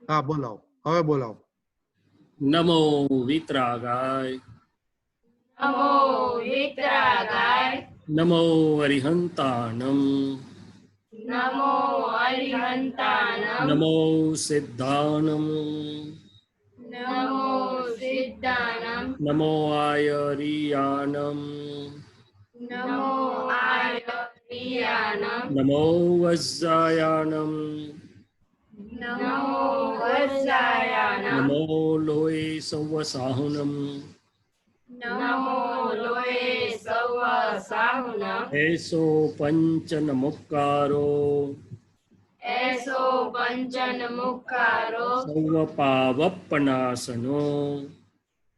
હા બોલાવો, હવે બોલાવો. નમો વિતરાગાય, નમો વિતરાગાય, નમો અરિહંતાનમ, નમો અરિહંતાનમ, નમો સિદ્ધાનમ, નમો સિદ્ધાનમ, નમો આયરિયાનમ, નમો આયર્યાનમ, નમો વજ્જાયાનમ, નમો વજ્જાયાનમ, નમો લોય સૌવસાહુનમ, નમો લોય સૌ સાહુનમ, એસો પંચ નમુક્કારો, એસો પંચન મુખારો, સૌવ પાવપનાસનો,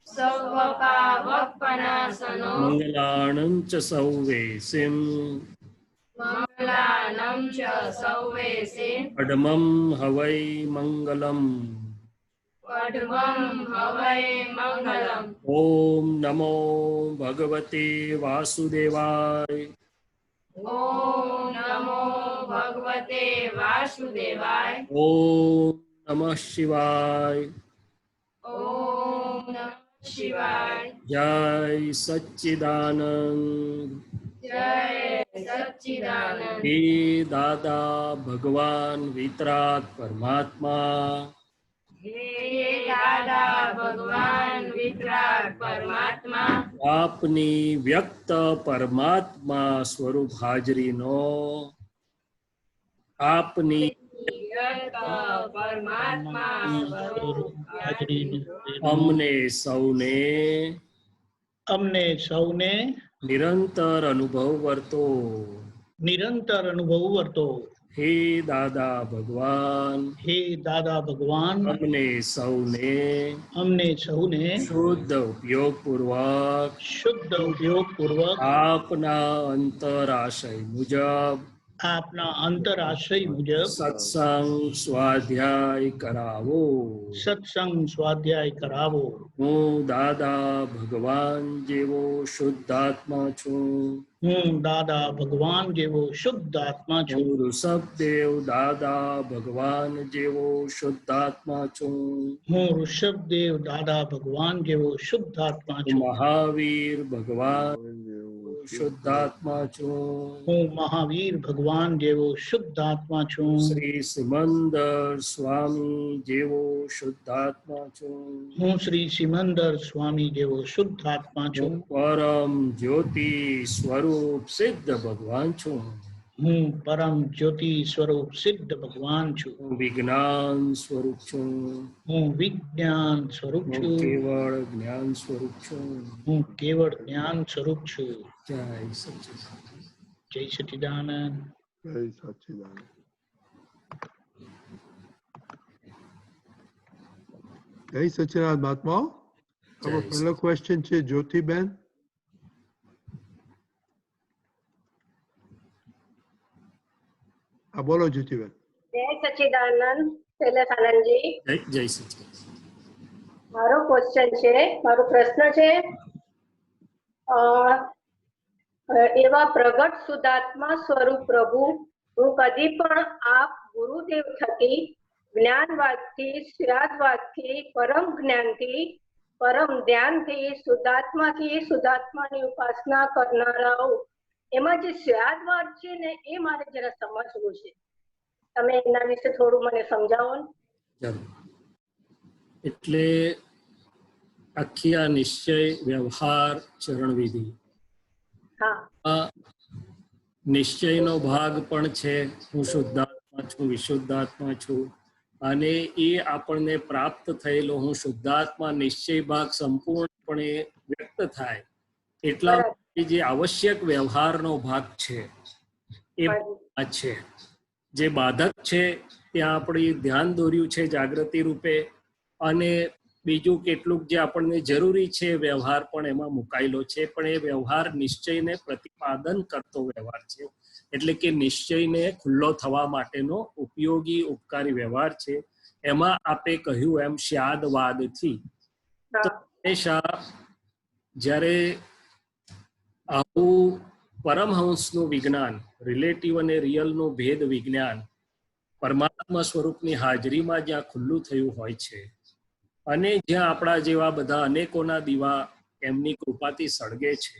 સૌ પાવપનાસનો, મંગલાણં ચ સૌવેસિમ, મંગલાનમ ચ સૌવેસે, અડમં હવૈ મંગલમ. પડવમ હવૈ મંગલમ. ઓમ નમો ભગવતે વાસુદેવાય, ઓમ નમો ભગવતે વાસુદેવાય, ઓમ નમઃ શિવાય. ઓમ નમઃ શિવાય. જય સચ્ચિદાનંદ. જય સચ્ચિદાનંદ. હે દાદા ભગવાન વિતરાગ પરમાત્મા, હે દાદા ભગવાન વિતરાગ પરમાત્મા, આપની વ્યક્ત પરમાત્મા સ્વરૂપ હાજરીનો, આપની વ્યક્ત પરમાત્મા સ્વરૂપ હાજરીનો અમને સૌને નિરંતર અનુભવ વર્તો. હે દાદા ભગવાન, હે દાદા ભગવાન, અમને સૌને શુદ્ધ ઉપયોગ પૂર્વક આપના અંતરાશય મુજબ સત્સંગ સ્વાધ્યાય કરાવો. હું દાદા ભગવાન જેવો શુદ્ધાત્મા છું. હું ઋષભદેવ દાદા ભગવાન જેવો શુદ્ધાત્મા છું. મહાવીર ભગવાન શુદ્ધાત્મા છું. શ્રી સિમંદર સ્વામી જેવો શુદ્ધાત્મા છું. પરમ જ્યોતિ સ્વરૂપ સિદ્ધ ભગવાન છું. હું વિજ્ઞાન સ્વરૂપ છું. હું કેવળ જ્ઞાન સ્વરૂપ છું. જય સચ્ચિદાનંદ. જય સચ્ચિદાનંદ. જય સચ્ચિદાનંદ. જય સચ્ચિદાનંદ મહાત્માઓ. આપણો પહેલો ક્વેશ્ચન છે જ્યોતિબેન. હા બોલો જ્યોતિબેન. જય સચ્ચિદાનંદ શૈલેષાનંદજી. જય સચ્ચિદાનંદ. મારો ક્વેશ્ચન છે, મારો પ્રશ્ન છે, એવા પ્રગટ શુદ્ધાત્મા સ્વરૂપ પ્રભુ હું કદી પણ આપ ગુરુદેવ થકી જ્ઞાનવાદથી, શ્રાદ્ધવાદથી, પરમ જ્ઞાનથી, પરમ ધ્યાનથી, શુદ્ધાત્માની ઉપાસના કરનારાઓ, એમાં જે શ્રાદ્ધવાદ છે ને એ મારે જરા સમજવું છે. તમે એના વિશે થોડું મને સમજાવો ને. એટલે આખી આ નિશ્ચય વ્યવહાર ચરણવિધિ નિશ્ચયનો ભાગ પણ છે. હું શુદ્ધાત્મા છું, વિશુદ્ધાત્મા છું, અને એ આપણને પ્રાપ્ત થયેલો હું શુદ્ધાત્મા નિશ્ચય ભાગ સંપૂર્ણપણે વ્યક્ત થાય એટલા જે આવશ્યક વ્યવહારનો ભાગ છે એ છે. જે બાધક છે ત્યાં આપણી ધ્યાન દોર્યું છે જાગૃતિ રૂપે, અને બીજું કેટલુંક જે આપણને જરૂરી છે વ્યવહાર પણ એમાં મુકાયેલો છે. પણ એ વ્યવહાર નિશ્ચયને પ્રતિપાદન કરતો વ્યવહાર છે, એટલે કે નિશ્ચયને ખુલ્લો થવા માટેનો ઉપયોગી ઉપકારી વ્યવહાર છે. એમાં આપે કહ્યું એમ શ્યાદવાદથી તો હંમેશા જ્યારે આવું પરમહંસનું વિજ્ઞાન, રિલેટિવ અને રિયલનું ભેદ વિજ્ઞાન પરમાત્મા સ્વરૂપની હાજરીમાં જ્યાં ખુલ્લું થયું હોય છે અને જ્યાં આપણા જેવા બધા અનેકોના દીવા એમની કૃપાથી સળગે છે,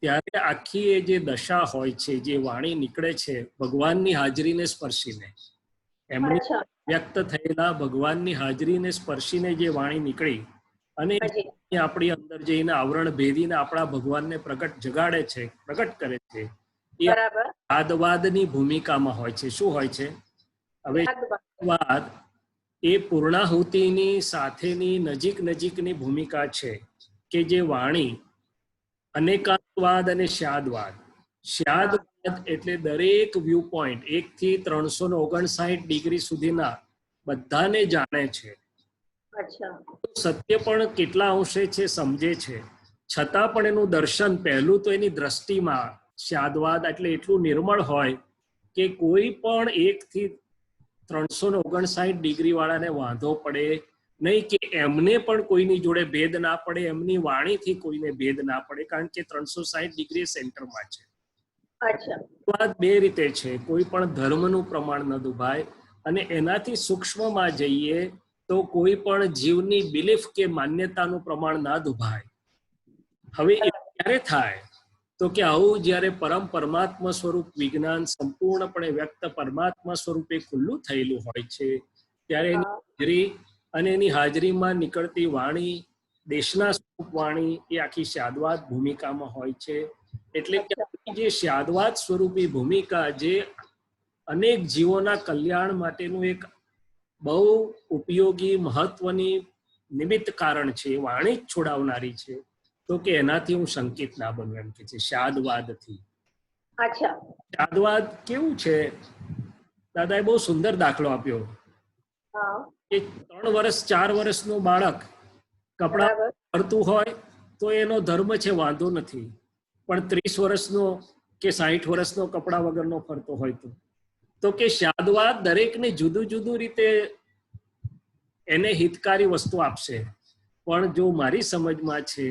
ત્યારે આખી એ જે દશા હોય છે, જે વાણી નીકળે છે ભગવાનની હાજરીને સ્પર્શીને, એમની અચ્છા વ્યક્ત થયેલા ભગવાનની હાજરીને સ્પર્શીને જે વાણી નીકળી અને હાજી એ આપણી અંદર જઈને આવરણ ભેદીને આપણા ભગવાનને જગાડે છે, પ્રગટ કરે છે, એ બરાબર વાદવાદની ભૂમિકામાં હોય છે. શું હોય છે? હવે યાદ વાદ એ પૂર્ણાહુતિની સાથેની નજીકની ભૂમિકા છે કે જે વાણી અનેકાંતવાદ અને શ્યાદવાદ. શ્યાદવાદ એટલે દરેક વ્યૂ પોઈન્ટ 1 થી 359 ડિગ્રી સુધીના બધાને જાણે છે, અચ્છા સત્ય પણ કેટલા અંશે છે સમજે છે, છતાં પણ એનું દર્શન પહેલું તો એની દ્રષ્ટિમાં શ્યાદવાદ એટલે એટલું નિર્મળ હોય કે કોઈ પણ 1 થી 359 ડિગ્રી વાળાને વાંધો પડે નહીં, કે એમને પણ કોઈની જોડે ભેદ ના પડે, એમની વાણીથી કોઈને ભેદ ના પડે, કારણ કે 360 ડિગ્રી સેન્ટરમાં છે. અચ્છા વાત બે રીતે છે. કોઈ પણ ધર્મનું પ્રમાણ ન દુભાય, અને એનાથી સૂક્ષ્મમાં જઈએ તો કોઈ પણ જીવની બિલીફ કે માન્યતાનું પ્રમાણ ના દુભાય. હવે એ ક્યારે થાય? તો કે આવું જ્યારે પરમાત્મા સ્વરૂપ વિજ્ઞાન સંપૂર્ણપણે વ્યક્ત પરમાત્મા સ્વરૂપે ખુલ્લું થયેલું હોય છે, ત્યારે એની હાજરી અને એની હાજરીમાં નીકળતી વાણી, દેશના સ્વરૂપ વાણી, એ આખી શ્યાદવાદ ભૂમિકામાં હોય છે. એટલે કે જે શ્યાદવાદ સ્વરૂપી ભૂમિકા, જે અનેક જીવોના કલ્યાણ માટેનું એક બહુ ઉપયોગી મહત્વની નિમિત્ત કારણ છે, વાણી જ છોડાવનારી છે, તો કે એનાથી હું શંકિત ના બનું, એમ કે છે શ્યાદવાદથી. અચ્છા શ્યાદવાદ કેવું છે? દાદાએ બહુ સુંદર દાખલો આપ્યો હા કે 3 વર્ષ 4 વર્ષનું બાળક કપડા બરાબર ફરતું હોય તો એનો ધર્મ છે, વાંધો નથી, પણ 30 વર્ષનો કે 60 વર્ષનો કપડા વગરનો ફરતો હોય તો કે શ્યાદવાદ દરેકને જુદું જુદું રીતે એને હિતકારી વસ્તુ આપશે, પણ જો મારી સમજમાં છે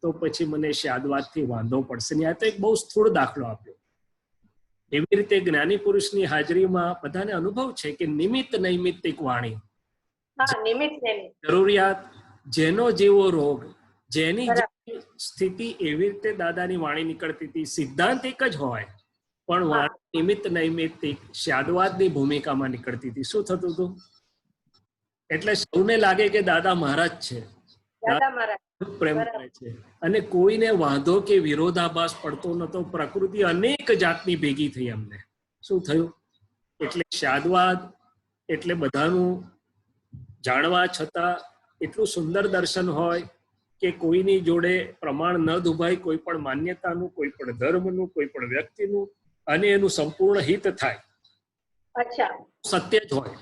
તો પછી મને શ્યાદવાદથી વાંધો પડશે નહીં. આ તો એક બહુ સ્થૂળ દાખલો આપ્યો. એવી રીતે જ્ઞાની પુરુષની હાજરીમાં બધાને અનુભવ છે કે નિમિત્ત નૈમિત્તિક વાણી, હા નિમિત્ત જરૂરિયાત, જેનો જેવો રોગ, જેની સ્થિતિ, એવી રીતે દાદાની વાણી નીકળતી હતી. સિદ્ધાંત એક જ હોય, પણ વાણી નિમિત્ત નૈમિત્તિક શ્યાદવાદની ભૂમિકામાં નીકળતી હતી. શું થતું હતું? એટલે સૌને લાગે કે દાદા મહારાજ છે, દાદા મહારાજ પ્રેમ કરે છે, અને કોઈને વાંધો કે વિરોધાભાસ પડતો નતો. પ્રકૃતિ અનેક જાતની ભેગી થઈ. અમને શું થયું? એટલે શ્યાદવાદ એટલે બધાનું જાણવા છતાં એટલું સુંદર દર્શન હોય કે કોઈની જોડે પ્રમાણ ન દુભાય, કોઈ પણ માન્યતાનું, કોઈ પણ ધર્મનું, કોઈ પણ વ્યક્તિનું, અને એનું સંપૂર્ણ હિત થાય. અચ્છા સત્ય જ હોય,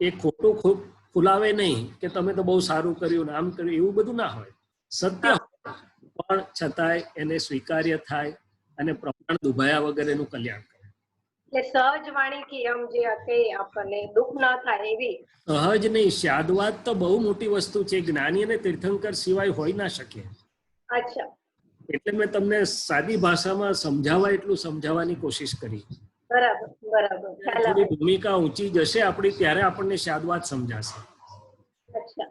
એ ખોટું ફુલાવે નહીં કે તમે તો બહુ સારું કર્યું ને આમ કર્યું, એવું બધું ના હોય. સત્ય હોય, પણ છતાંય એને સ્વીકાર્ય થાય અને પ્રમાણ દુભાયા વગર એનું કલ્યાણ કરે. એટલે સહજ વાણીથી એમ જે હશે આપણને દુઃખ ન થાય એવી. સહજ નહીં, શ્યાદવાદ તો બહુ મોટી વસ્તુ છે, જ્ઞાની અને તીર્થંકર સિવાય હોઈ ના શકે. અચ્છા એટલે મેં તમને સાદી ભાષામાં સમજાવવા એટલું સમજાવવાની કોશિશ કરી. બરાબર બરાબર ખ્યાલ થોડી આવે. ભૂમિકા ઊંચી જશે આપણી, ત્યારે આપણને શ્યાદવાદ સમજાશે. અચ્છા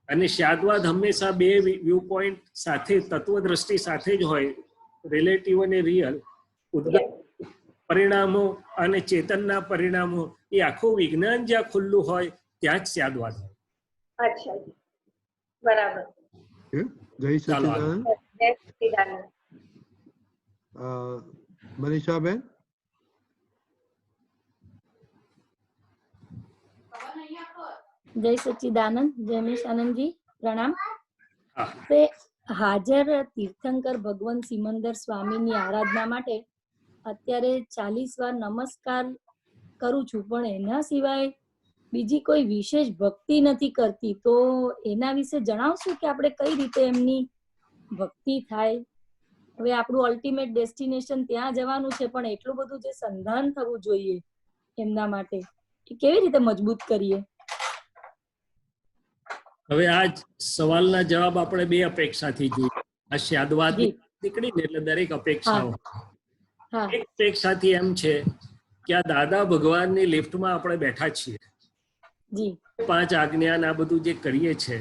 અને શ્યાદવાદ હંમેશા બે વ્યૂ પોઈન્ટ સાથે, તત્વદ્રષ્ટિ સાથે જ હોય, રિલેટિવ અને રિયલ. પરિણામો અને ચેતનના પરિણામો, એ આખું વિજ્ઞાન જ્યાં ખુલ્લું હોય ત્યાં જ શ્યાદવાદ હોય. અચ્છા બરાબર. જય સચ્ચિદાનંદ. જય સચ્ચિદાનંદ. મનીષાબેન. જય સચ્ચિદાનંદ. જયમેશ આનંદજી પ્રણામ. હા. તે હાજર તીર્થંકર ભગવાન સિમંદર સ્વામીની આરાધના માટે અત્યારે 40 વાર નમસ્કાર કરું છું, પણ એના સિવાય બીજી કોઈ વિશેષ ભક્તિ નથી કરતી. તો એના વિશે જણાવશો કે આપણે કઈ રીતે એમની ભક્તિ થાય? હવે આપણું અલ્ટિમેટ ડેસ્ટિનેશન ત્યાં જવાનું છે, પણ એટલું બધું જે સંધાન થવું જોઈએ એમના માટે, એ કેવી રીતે મજબૂત કરીએ? હવે આ સવાલના જવાબ આપણે બે અપેક્ષાથી જોઈએ. આ શ્યાદવાદ નીકળી ને એટલે દરેક અપેક્ષાઓ. એક અપેક્ષાથી એમ છે કે આ દાદા ભગવાનની લિફ્ટમાં આપણે બેઠા છીએ, જી 5 આજ્ઞા આ બધું જે કરીએ છે,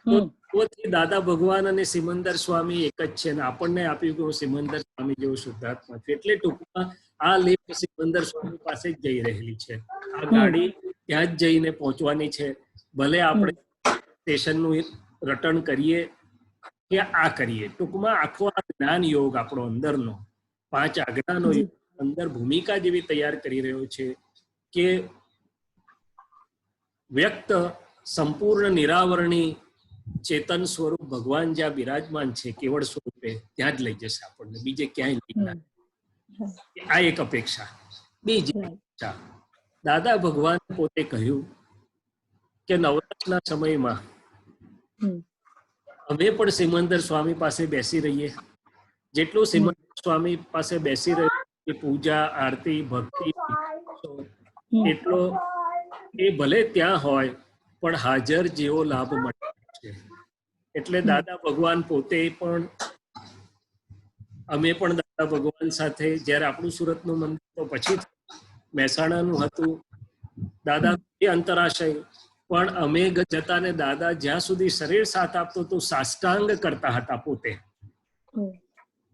હમ તો દાદા ભગવાન અને સિમંદર સ્વામી એક જ છે, ને આપણને આપ્યું કે હું સિમંદર સ્વામી જેવું શુદ્ધાત્મા છું. એટલે ટૂંકમાં આ લિફ્ટ સિમંદર સ્વામી પાસે જ જઈ રહેલી છે. આ ગાડી ત્યાં જ જઈને પહોંચવાની છે. ભલે આપણે સ્ટેશનનું રટર્ન કરીએ કે આ કરીએ, ટૂંકમાં આખો આ જ્ઞાન યોગ આપણો અંદરનો 5 આજ્ઞાનો યોગ અંદર ભૂમિકા જેવી તૈયાર કરી રહ્યો છે કે વ્યક્ત સંપૂર્ણ નિરાવરણી ચેતન સ્વરૂપ ભગવાન જ્યાં બિરાજમાન છે કેવળ સ્વરૂપે, ત્યાં જ લઈ જશે આપણને, બીજે ક્યાંય લઈ જાય. આ એક અપેક્ષા. બીજી અપેક્ષા, દાદા ભગવાન પોતે કહ્યું કે નવરાશના સમયમાં અમે પણ સિમંદર સ્વામી પાસે બેસી રહીએ. જેટલું સિમંદર સ્વામી પાસે બેસી રહીએ, પૂજા, આરતી, ભક્તિ, એટલો એ ભલે ત્યાં હોય પણ હાજર જેવો લાભ મળે છે. એટલે દાદા ભગવાન પોતે પણ, અમે પણ દાદા ભગવાન સાથે, જ્યારે આપણું સુરતનું મંદિર તો પછી મહેસાણાનું હતું, દાદા અંતરાશય, પણ અમે જતા ને દાદા જ્યાં સુધી શરીર સાથ આપતો તો સાષ્ટાંગ કરતા હતા પોતે.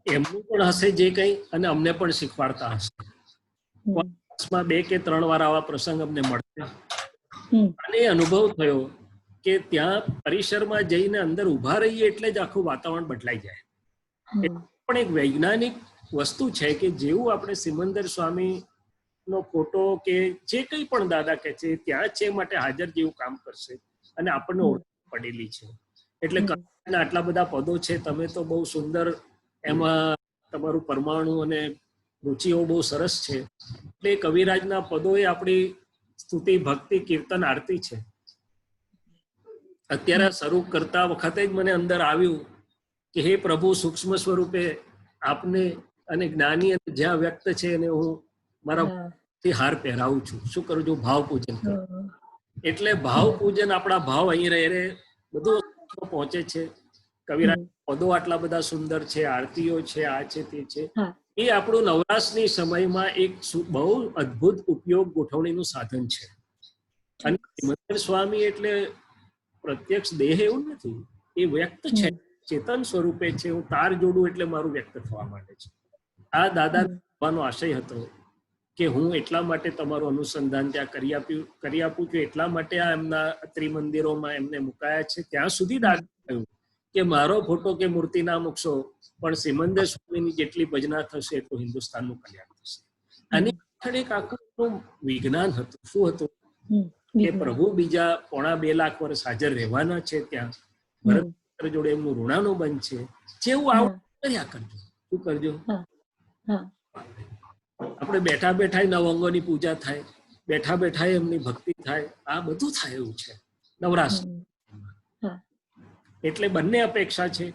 એમનું પણ હશે જે કંઈ, અને અમને પણ શીખવાડતા હશે. 2 કે 3 વાર આવા પ્રસંગ અમને મળતા, અને એ અનુભવ થયો કે ત્યાં પરિસરમાં જઈને અંદર ઉભા રહીએ એટલે જ આખું વાતાવરણ બદલાઈ જાય. એ પણ એક વૈજ્ઞાનિક વસ્તુ છે કે જેવું આપણે સિમંદર સ્વામી નો ફોટો કે જે કંઈ પણ દાદા કહે છે ત્યાં છે માટે હાજર જેવું કામ કરશે, અને આપણને ઓળખ પડેલી છે. એટલે આટલા બધા પદો છે, તમે તો બહુ સુંદર, એમાં તમારું પરમાણુ અને રુચિઓ બહુ સરસ છે. એટલે કવિરાજના પદો એ આપણી સ્તુતિ, ભક્તિ, કીર્તન, આરતી છે. અત્યારે શરૂ કરતા વખતે જ મને અંદર આવ્યું કે હે પ્રભુ, સૂક્ષ્મ સ્વરૂપે આપને અને જ્ઞાની અને જ્યાં વ્યક્ત છે એને હું મારા હાર પહેરાવું છું. શું કરું છું? ભાવ પૂજન કરું. એટલે ભાવ પૂજન, આપણા ભાવ અહીં રહે બધું પહોંચે છે. કવિરાજ પદો આટલા બધા સુંદર છે, આરતીઓ છે, આ છે તે છે. એ આપણું નવરાશની સમયમાં એક બહુ અદ્ભુત ઉપયોગ, ગોઠવણીનું સાધન છે. અને સિમંદર સ્વામી એટલે પ્રત્યક્ષ દેહ એવું નથી, એ વ્યક્ત છે, ચેતન સ્વરૂપે છે. હું તાર જોડું એટલે મારું વ્યક્ત થવા માંડે છે. આ દાદા કહેવાનો આશય હતો કે હું એટલા માટે તમારું અનુસંધાન ત્યાં કરી આપું છું, એટલા માટે આ એમના ત્રિમંદિરોમાં એમને મુકાયા છે. ત્યાં સુધી દાદા કહ્યું કે મારો ફોટો કે મૂર્તિ ના મૂકશો, પણ સિમંદર સ્વામીની જેટલી ભજના થશે એટલું હિન્દુસ્તાનનું કલ્યાણ થશે. અને એક આખું વિજ્ઞાન હતું. શું હતું? કે પ્રભુ બીજા 2.5 લાખ વર્ષ હાજર રહેવાના છે ત્યાં. ભરત જોડે એમનું ઋણાનું બંધ છે. જેવું આવું કર્યા કરજો. શું કરજો? આપણે બેઠા બેઠા નવઅંગોની પૂજા થાય, બેઠા બેઠા એમની ભક્તિ થાય, આ બધું થાય એવું છે નવરાશ. એટલે બંને અપેક્ષા છે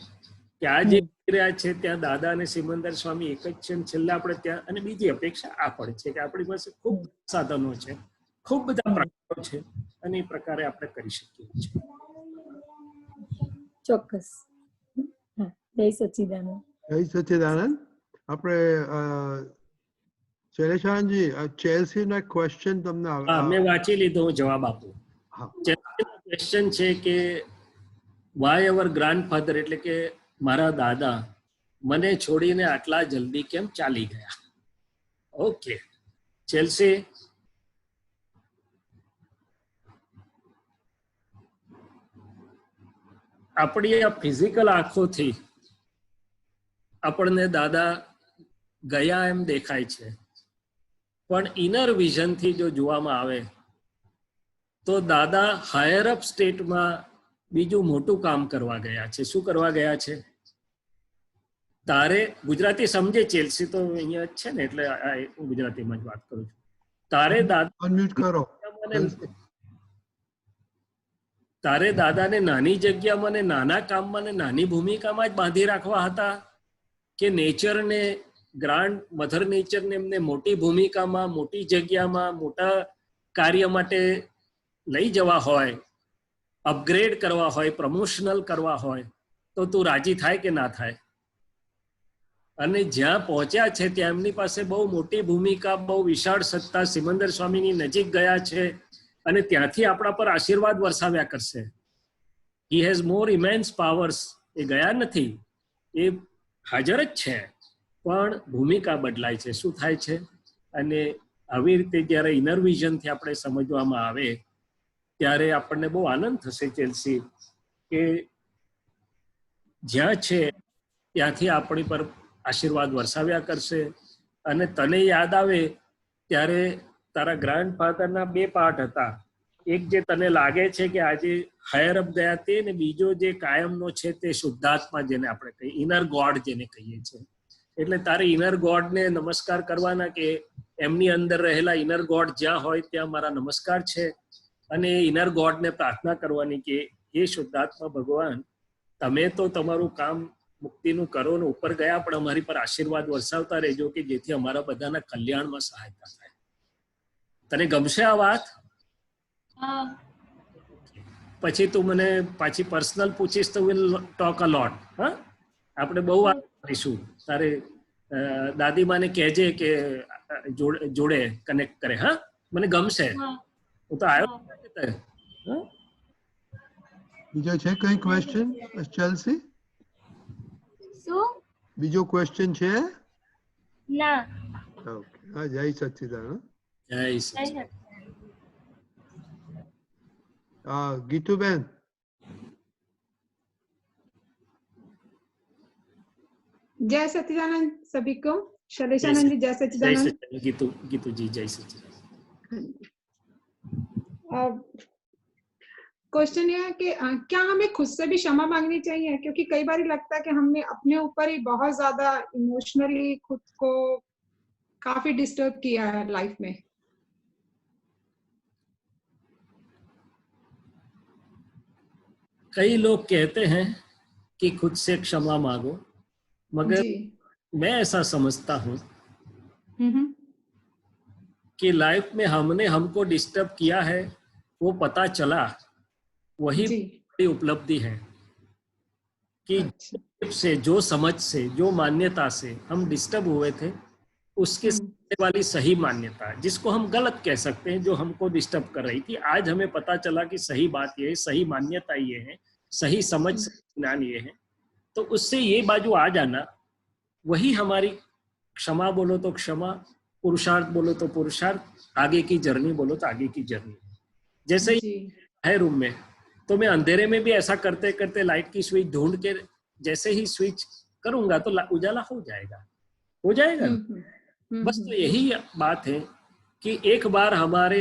કે આ જે રહ્યા છે ત્યાં દાદા અને સિમંદર સ્વામી એક જ છે. છેલ્લે આપણે ત્યાં, અને બીજી અપેક્ષા આ પણ છે કે આપણી પાસે ખૂબ સાધનો છે, ખૂબ બધા પ્રકારો છે, અને એ પ્રકારે આપણે કરી શકીએ છીએ. ચોક્કસ. જય સચ્ચિદાનંદ. જય સચ્ચિદાનંદ. આપણે શૈલેષાનંદજી, ચેલ્સી નો ક્વેશ્ચન તમને મેં વાંચી લીધો, હું જવાબ આપું. ક્વેશ્ચન છે કે વાય અવર ગ્રાન્ડફાધર, એટલે કે મારા દાદા મને છોડીને આટલા જલ્દી કેમ ચાલી ગયા? ઓકે ચેલ્સી, આપણી આ ફિઝિકલ આંખોથી આપણને દાદા ગયા એમ દેખાય છે, પણ ઇનર વિઝનથી જો જોવામાં આવે તો દાદા હાયર અપ સ્ટેટમાં બીજું મોટું કામ કરવા ગયા છે. શું કરવા ગયા છે? તારે, ગુજરાતી સમજે ચેલ્સી તો અહીંયા છે ને, એટલે હું ગુજરાતીમાં જ વાત કરું છું. તારે દાદાને નાની જગ્યામાં ને નાના કામમાં ને નાની ભૂમિકામાં જ બાંધી રાખવા હતા, કે નેચરને, ગ્રાન્ડ મધર નેચરને એમને મોટી ભૂમિકામાં, મોટી જગ્યામાં, મોટા કાર્ય માટે લઈ જવા હોય, અપગ્રેડ કરવા હોય, પ્રમોશનલ કરવા હોય, તો તું રાજી થાય કે ના થાય? અને જ્યાં પહોંચ્યા છે ત્યાં એમની પાસે બહુ મોટી ભૂમિકા, બહુ વિશાળ સત્તા, સિમંદર સ્વામીની નજીક ગયા છે અને ત્યાંથી આપણા પર આશીર્વાદ વરસાવ્યા કરશે. He has more ઇમેન્સ powers. એ ગયા નથી, એ હાજર જ છે, પણ ભૂમિકા બદલાય છે. શું થાય છે? અને આવી રીતે જ્યારે ઇનર વિઝનથી આપણે સમજવામાં આવે ત્યારે આપણને બહુ આનંદ થશે ચેલ્સી, કે જ્યાં છે ત્યાંથી આપણી પર આશીર્વાદ વરસાવ્યા કરશે. અને તને યાદ આવે ત્યારે તારા ગ્રાન્ડફાધરના 2 પાર્ટ હતા. એક જે તને લાગે છે કે આજે હાયર અપ ગયા તે, ને બીજો જે કાયમનો છે તે શુદ્ધાત્મા, જેને આપણે કહીએ ઇનર ગોડ જેને કહીએ છીએ. એટલે તારે ઇનર ગોડને નમસ્કાર કરવાના, કે એમની અંદર રહેલા ઇનર ગોડ જ્યાં હોય ત્યાં મારા નમસ્કાર છે. અને એ ઇનર ગોડને પ્રાર્થના કરવાની કે હે શુદ્ધાત્મા ભગવાન, તમે તો તમારું કામ મુક્તિનું કરો ને ઉપર ગયા, પણ અમારી પર આશીર્વાદ વરસાવતા રહેજો કે જેથી અમારા બધાના કલ્યાણમાં સહાયતા થાય. તને ગમશે આ વાત? પછી તું મને પાછી પર્સનલ પૂછીશ તો વિલ ટોક અ લોટ. હા, આપણે બહુ વાત કરીશું. તારે દાદીમાને કહેજે કે જોડે કનેક્ટ કરે. હા, મને ગમશે. હું તો આવ્યો. બીજો છે કઈ ક્વેશ્ચન ચેલ્સી? શું? બીજો ક્વેશ્ચન છે? ના. ઓકે, હા, જય સચ્ચિદાનંદ. જય સચ્ચિદાનંદ. ગીતુબેન. जय सच्चिदानंद सभी को. शैलेशानंद जी जय सच्चिदानंद. गीतू जी जय सच्चिदानंद. क्वेश्चन ये है कि क्या हमें खुद से भी क्षमा मांगनी चाहिए? क्योंकि कई बार लगता है कि हमने अपने ऊपर ही बहुत ज्यादा इमोशनली खुद को काफी डिस्टर्ब किया है लाइफ में. कई लोग कहते हैं कि खुद से क्षमा मांगो, मगर मैं ऐसा समझता हूं कि लाइफ में हमने हमको डिस्टर्ब किया है, वो पता चला, वही बड़ी उपलब्धि है. कि से, जो समझ से, जो मान्यता से हम डिस्टर्ब हुए थे, उसके सामने वाली सही मान्यता, जिसको हम गलत कह सकते हैं, जो हमको डिस्टर्ब कर रही थी, आज हमें पता चला कि सही बात ये है, सही मान्यता ये है, सही समझ ज्ञान ये है. तो उससे ये बाजू आ जाना, वही हमारी क्षमा बोलो तो क्षमा, पुरुषार्थ बोलो तो पुरुषार्थ, आगे की जर्नी बोलो तो आगे की जर्नी. जैसे ही है रूम में, तो मैं अंधेरे में भी ऐसा करते करते लाइट की स्विच ढूंढ के जैसे ही स्विच करूंगा तो उजाला हो जाएगा. बस तो यही बात है कि एक बार हमारे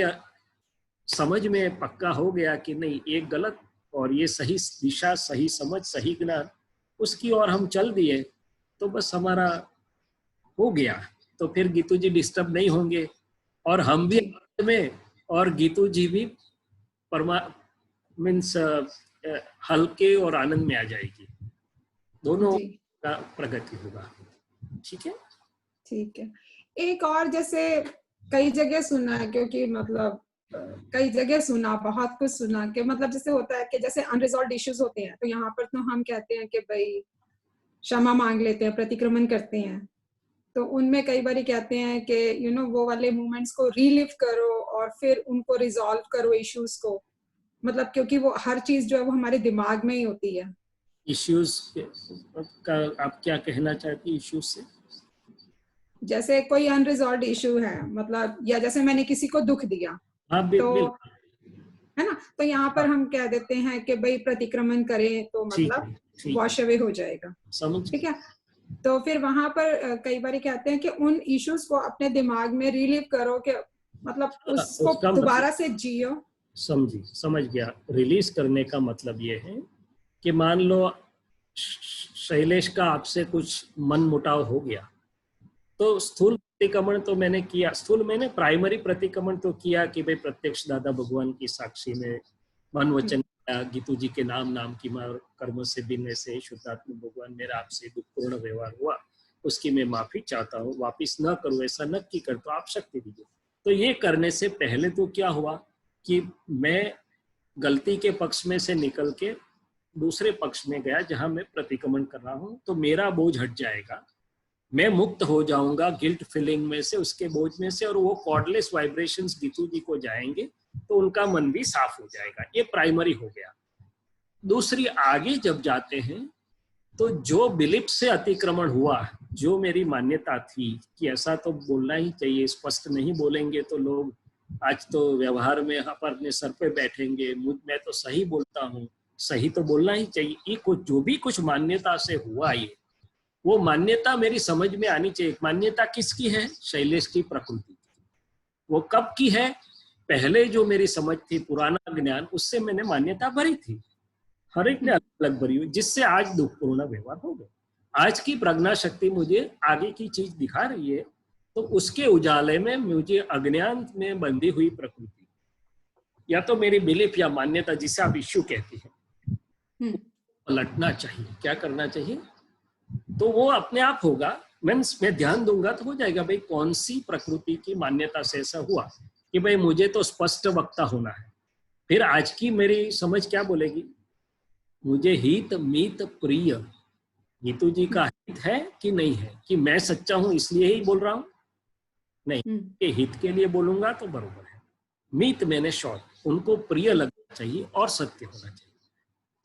समझ में पक्का हो गया कि नहीं, एक गलत और ये सही दिशा, सही समझ, सही ज्ञान, उसकी ओर हम चल दिए तो बस हमारा हो गया. तो फिर गीतू जी डिस्टर्ब नहीं होंगे और हम भी में, और गीतू जी भी मीन्स हल्के और आनंद में आ जाएगी. दोनों का प्रगति होगा. ठीक है. ठीक है. एक और जैसे कई जगह सुना है, क्योंकि मतलब कई जगह सुना, बहुत कुछ सुना कि मतलब जैसे होता है कि जैसे अनरिजॉल्व्ड इश्यूज होते हैं, तो यहाँ पर तो हम कहते हैं कि भाई क्षमा मांग लेते हैं, प्रतिक्रमण करते हैं. तो उनमें कई बार कहते हैं कि वो वाले मोमेंट्स को रीलिव करो और फिर उनको रिजॉल्व करो इश्यूज को. मतलब क्योंकि वो हर चीज जो है वो हमारे दिमाग में ही होती है. इश्यूज का आप क्या कहना चाहती हैं? इश्यूज से जैसे कोई अनरिजॉल्व्ड इशू है, मतलब या जैसे मैंने किसी को दुख दिया, तो है ना, तो यहाँ पर हम कह देते हैं कि भाई प्रतिक्रमण करें तो मतलब वॉश अवे हो जाएगा. ठीक है. तो फिर वहां पर कई बार कहते हैं कि उन इश्यूज को अपने दिमाग में रिलीव करो, कि मतलब उसको दोबारा से जियो. समझ गया. रिलीज करने का मतलब ये है कि मान लो शैलेश का आपसे कुछ मन मुटाव हो गया, तो स्थूल प्रतिक्रमण तो मैंने किया, स्थूल मैंने प्राइमरी प्रतिक्रमण तो किया कि भाई प्रत्यक्ष दादा भगवान की साक्षी में मन वचन गीतू जी के नाम की कर्म से बिनने से शुद्धात्मा भगवान मेरा आपसे दुखपूर्ण व्यवहार हुआ, उसकी मैं माफी चाहता हूँ, वापिस न करूँ, ऐसा नक्की कर, तो आप शक्ति दीजिए. तो ये करने से पहले तो क्या हुआ कि मैं गलती के पक्ष में से निकल के दूसरे पक्ष में गया जहां मैं प्रतिक्रमण कर रहा हूं, तो मेरा बोझ हट जाएगा, मैं मुक्त हो जाऊंगा गिल्ट फीलिंग में से, उसके बोझ में से, और वो कॉर्डलेस वाइब्रेशंस गीतू जी को जाएंगे तो उनका मन भी साफ हो जाएगा। ये प्राइमरी हो गया। दूसरी, आगे जब जाते हैं तो जो बिलीफ से अतिक्रमण हुआ, जो मेरी मान्यता थी कि ऐसा तो बोलना ही चाहिए, स्पष्ट नहीं बोलेंगे तो लोग आज तो व्यवहार में अपने सर पे बैठेंगे, मैं तो सही बोलता हूँ, सही तो बोलना ही चाहिए, ये कुछ जो भी कुछ मान्यता से हुआ, ये वो मान्यता मेरी समझ में आनी चाहिए। मान्यता किसकी है? शैलेश की प्रकृति। वो कब की है? पहले जो मेरी समझ थी, पुराना ज्ञान, उससे मैंने मान्यता भरी थी, हर एक ने अलग अलग भरी हुई, जिससे आज दुखपूर्ण व्यवहार हो गया। आज की प्रज्ञा शक्ति मुझे आगे की चीज दिखा रही है, तो उसके उजाले में मुझे अज्ञान में बंधी हुई प्रकृति, या तो मेरी बिलीफ या मान्यता, जिसे आप इश्यू कहती हैं, पलटना चाहिए। क्या करना चाहिए? तो वो अपने आप होगा। मैं ध्यान दूंगा तो हो जाएगा। भाई कौन सी प्रकृति की मान्यता से ऐसा हुआ कि भाई मुझे तो स्पष्ट वक्ता होना है। फिर आज की मेरी समझ क्या बोलेगी? मुझे हित मीत प्रिय, गीतू जी का हित है कि नहीं है, कि मैं सच्चा हूं इसलिए ही बोल रहा हूं? नहीं, कि हित के लिए बोलूंगा तो बरोबर है। मीत मैंने शॉर्ट, उनको प्रिय लगना चाहिए और सत्य होना चाहिए।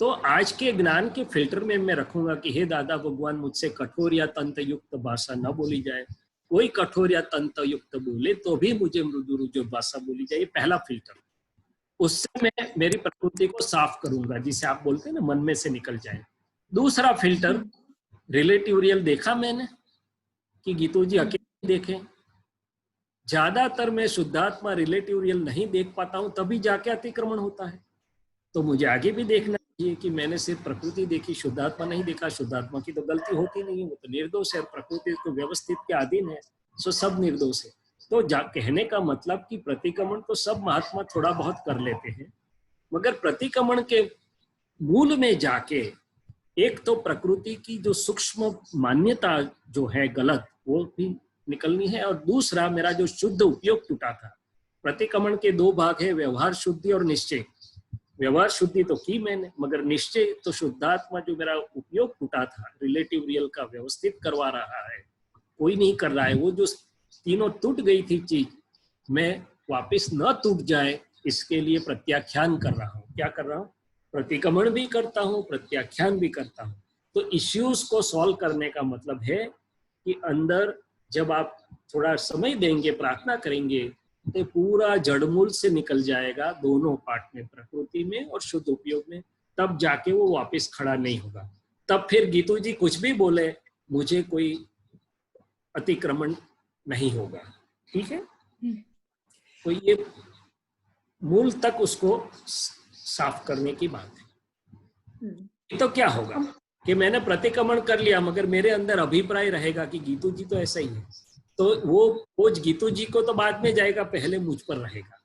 तो आज के ज्ञान के फिल्टर में मैं रखूंगा कि हे दादा भगवान, मुझसे कठोर या तंत्र युक्त भाषा न बोली जाए। कोई कठोर या तंत्र युक्त बोले तो भी मुझे मृदु रुजु भाषा बोली जाए। पहला फिल्टर। उससे मैं मेरी प्रकृति को साफ करूंगा, जिसे आप बोलते हैं ना, मन में से निकल जाए। दूसरा फिल्टर, रिलेटिव रियल देखा मैंने कि गीतू जी अकेले देखे। ज्यादातर मैं शुद्धात्मा रिलेटिव रियल नहीं देख पाता हूं, तभी जाके अतिक्रमण होता है। तो मुझे आगे भी देखना चाहिए कि मैंने सिर्फ प्रकृति देखी, शुद्धात्मा नहीं देखा। शुद्धात्मा की तो गलती होती नहीं है, वो तो निर्दोष है, प्रकृति तो व्यवस्थित के अधीन है, सो सब निर्दोष है। तो कहने का मतलब कि प्रतिक्रमण तो सब महात्मा थोड़ा बहुत कर लेते हैं, मगर प्रतिक्रमण के मूल में जाके एक तो प्रकृति की जो सूक्ष्म मान्यता जो है गलत, वो भी निकलनी है, और दूसरा मेरा जो शुद्ध उपयोग टूटा था। प्रतिक्रमण के दो भाग है, व्यवहार शुद्धि और निश्चय। व्यवहार शुद्धि तो की मैंने, मगर निश्चय तो शुद्धात्मा जो मेरा उपयोग टूटा था, रिलेटिव रियल का व्यवस्थित करवा रहा है, कोई नहीं कर रहा है। वो जो तीनों टूट गई थी चीज, मैं वापस न टूट जाए इसके लिए प्रत्याख्यान कर रहा हूँ। क्या कर रहा हूँ? प्रतिक्रमण भी करता हूँ, प्रत्याख्यान भी करता हूँ। तो इश्यूज को सॉल्व करने का मतलब है कि अंदर जब आप थोड़ा समय देंगे, प्रार्थना करेंगे, तो पूरा जड़मूल से निकल जाएगा, दोनों पार्ट में, प्रकृति में और शुद्ध उपयोग में। तब जाके वो वापस खड़ा नहीं होगा। तब फिर गीतू जी कुछ भी बोले, मुझे कोई अतिक्रमण नहीं होगा। ठीक है? तो ये मूल तक उसको साफ करने की बात है। तो क्या होगा कि मैंने प्रतिक्रमण कर लिया, मगर मेरे अंदर अभिप्राय रहेगा कि गीतू जी तो ऐसा ही है, तो वो बोझ गीतू जी को तो बाद में जाएगा, पहले मुझ पर रहेगा।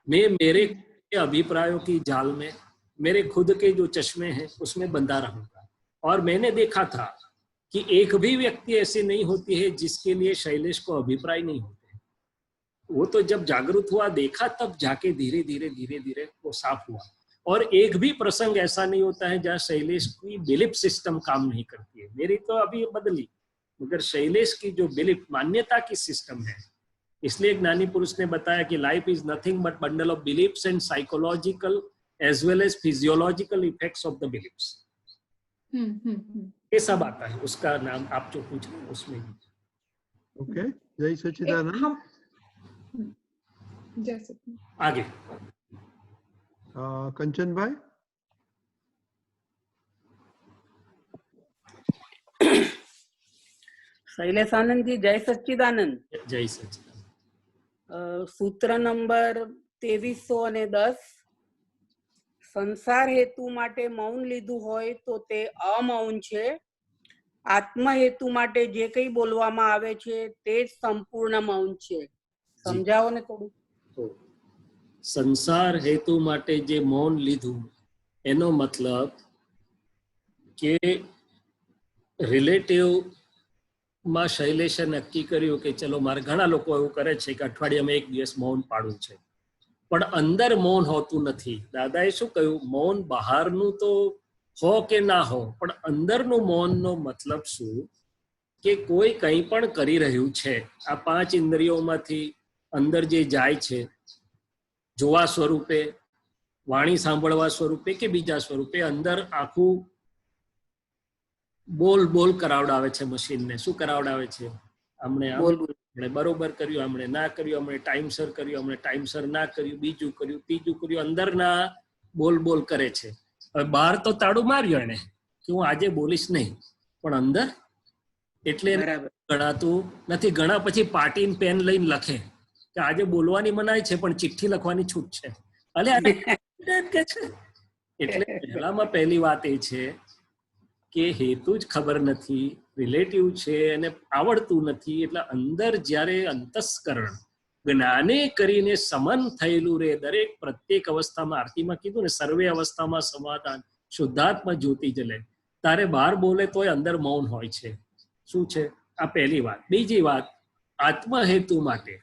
मैं मेरे अभिप्रायों की जाल में, मेरे खुद के जो चश्मे हैं उसमें बंधा रहूंगा। और मैंने देखा था कि एक भी व्यक्ति ऐसी नहीं होती है जिसके लिए शैलेश को अभिप्राय नहीं होते। वो तो जब जागरूक हुआ, देखा, तब जाके धीरे धीरे धीरे धीरे वो साफ हुआ। और एक भी प्रसंग ऐसा नहीं होता है जहाँ शैलेश की बिलीफ सिस्टम काम नहीं करती है। मेरी तो अभी बदली, मगर शैलेश की जो बिलीफ मान्यता की सिस्टम है, इसलिए ज्ञानी पुरुष ने बताया कि life is nothing but bundle of beliefs and psychological as well as physiological effects of the beliefs. ये सब आता है, उसका नाम आप जो पूछ रहे हैं उसमें ही। ओके, जय सच्चिदानंद। जय सच्चिदानंद। आगे कंचन भाई। शैलेशानंद जी, जय सच्चिदानंद। जय सच्चिदानंद। सूत्र नंबर 2310, સંસાર હેતુ માટે મૌન લીધું હોય તો તે અમૌન છે, આત્મ હેતુ માટે જે કંઈ બોલવામાં આવે છે તે સંપૂર્ણ મૌન છે. સમજાવો ને થોડું. સંસાર હેતુ માટે જે મૌન લીધું એનો મતલબ કે રિલેટિવ માં શૈલેષે નક્કી કર્યું કે ચલો મારે, ઘણા લોકો એવું કરે છે કે અઠવાડિયામાં એક દિવસ મૌન પાડવું છે, પણ અંદર મૌન હોતું નથી. દાદાએ શું કહ્યું? મૌન બહારનું તો હો કે ના હો, પણ અંદરનું મૌનનો મતલબ શું? કે કોઈ કંઈ પણ કરી રહ્યું છે, આ 5 ઇન્દ્રિયોમાંથી અંદર જે જાય છે, જોવા સ્વરૂપે, વાણી સાંભળવા સ્વરૂપે કે બીજા સ્વરૂપે, અંદર આખું બોલ કરાવડાવે છે મશીનને. શું કરાવડાવે છે? આપણે બરોબર કર્યું, આપણે ના કર્યું, આપણે ટાઈમસર કર્યું, આપણે ટાઈમસર ના કર્યું, બીજું કર્યું, ત્રીજું કર્યું, અંદરના બોલ કરે છે. હવે બહાર તો તાળું માર્યું એને કે હું આજે બોલીશ નહીં, પણ અંદર એટલે ગણાતું નથી. ઘણા પછી પાટીન પેન લઈને લખે કે આજે બોલવાની મનાઈ છે પણ ચિઠ્ઠી લખવાની છૂટ છે. એટલે પહેલામાં પહેલી વાત એ છે કે હેતુ જ ખબર નથી, રિલેટિવ છે અને આવડતું નથી. એટલે અંદર જ્યારે અંતસ્કરણ જ્ઞાને કરીને સમન થયેલું રે, દરેક પ્રત્યેક અવસ્થામાં, આરતીમાં કીધું ને, સર્વે અવસ્થામાં સમાધાન, શુદ્ધાત્મા જ્યોતિ જલે, તારે બહાર બોલે તોય અંદર મૌન હોય છે. શું છે? આ પહેલી વાત. બીજી વાત, આત્મહેતુ માટે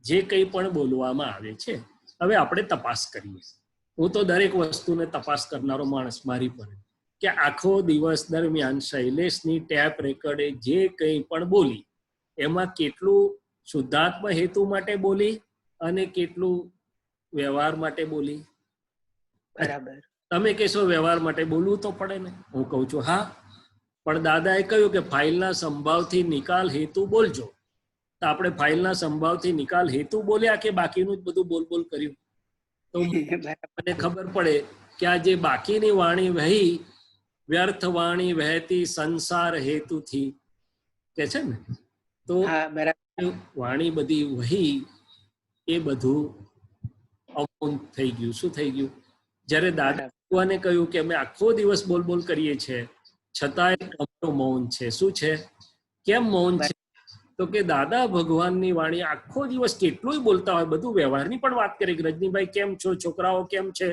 જે કંઈ પણ બોલવામાં આવે છે, હવે આપણે તપાસ કરીએ. હું તો દરેક વસ્તુને તપાસ કરનારો માણસ, મારી પર કે આખો દિવસ દરમિયાન શૈલેષની ટેપ રેકર્ડે જે કંઈ પણ બોલી એમાં કેટલું શુદ્ધાત્મ હેતુ માટે બોલી અને કેટલું વ્યવહાર માટે બોલી. બરાબર. તમે કહેશો વ્યવહાર માટે બોલવું તો પડે ને. હું કહું છું હા, પણ દાદાએ કહ્યું કે ફાઇલના સંભાવથી નિકાલ હેતુ બોલજો. તો આપણે ફાઇલના સંભાવથી નિકાલ હેતુ બોલ્યા કે બાકીનું જ બધું બોલ કર્યું? તો મને ખબર પડે કે આ જે બાકીની વાણી વહી, વ્યર્થ વાણી વહેતી સંસાર હેતુથી કે છે ને, તો વાણી બધી વહી એ બધું અમૌન થઈ ગયું. શું થઈ ગયું? જ્યારે દાદા ભગવાને કહ્યું કે અમે આખો દિવસ બોલ કરીએ છીએ છતાંય તમારું મૌન છે. શું છે? કેમ મૌન છે? તો કે દાદા ભગવાનની વાણી આખો દિવસ કેટલું બોલતા હોય, બધું વ્યવહારની પણ વાત કરી કે રજનીભાઈ કેમ છો, છોકરાઓ કેમ છે,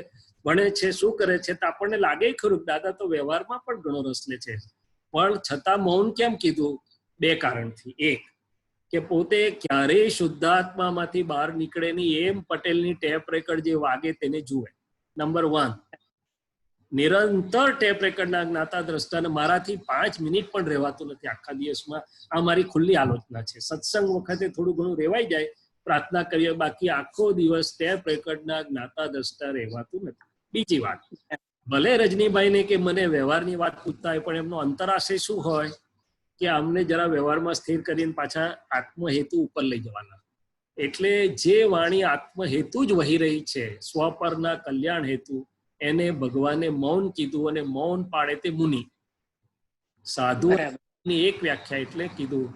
ભણે છે, શું કરે છે, તો આપણને લાગે ખરું દાદા તો વ્યવહારમાં પણ ઘણો રસ લે છે. પણ છતાં મૌન કેમ કીધું? 2 કારણથી. એક કે પોતે ક્યારેય શુદ્ધાત્મામાંથી બહાર નીકળે નહીં એમ પટેલની ટેપ રેકર્ડ જે વાગે તેને જુએ. નંબર 1, નિરંતર ટેપ રેકર્ડના જ્ઞાતા દ્રષ્ટાને મારાથી 5 મિનિટ પણ રહેવાતું નથી આખા દિવસમાં. આ મારી ખુલ્લી આલોચના છે. સત્સંગ વખતે થોડું ઘણું રહેવાઈ જાય, પ્રાર્થના કરીએ, બાકી આખો દિવસ ટેપ રેકર્ડના જ્ઞાતા દ્રષ્ટા રહેવાતું નથી. બીજી વાત, ભલે રજનીભાઈને કે મને વ્યવહારની વાત પૂછતા હોય, પણ એમનો અંતરાશય શું હોય કે અમને જરા વ્યવહારમાં સ્થિર કરીને પાછા આત્મહેતુ ઉપર લઈ જવાના. એટલે જે વાણી આત્મહેતુ જ વહી રહી છે, સ્વપરના કલ્યાણ હેતુ, એને ભગવાને મૌન કીધું. અને મૌન પાડે તે મુનિ. સાધુની એક વ્યાખ્યા એટલે કીધું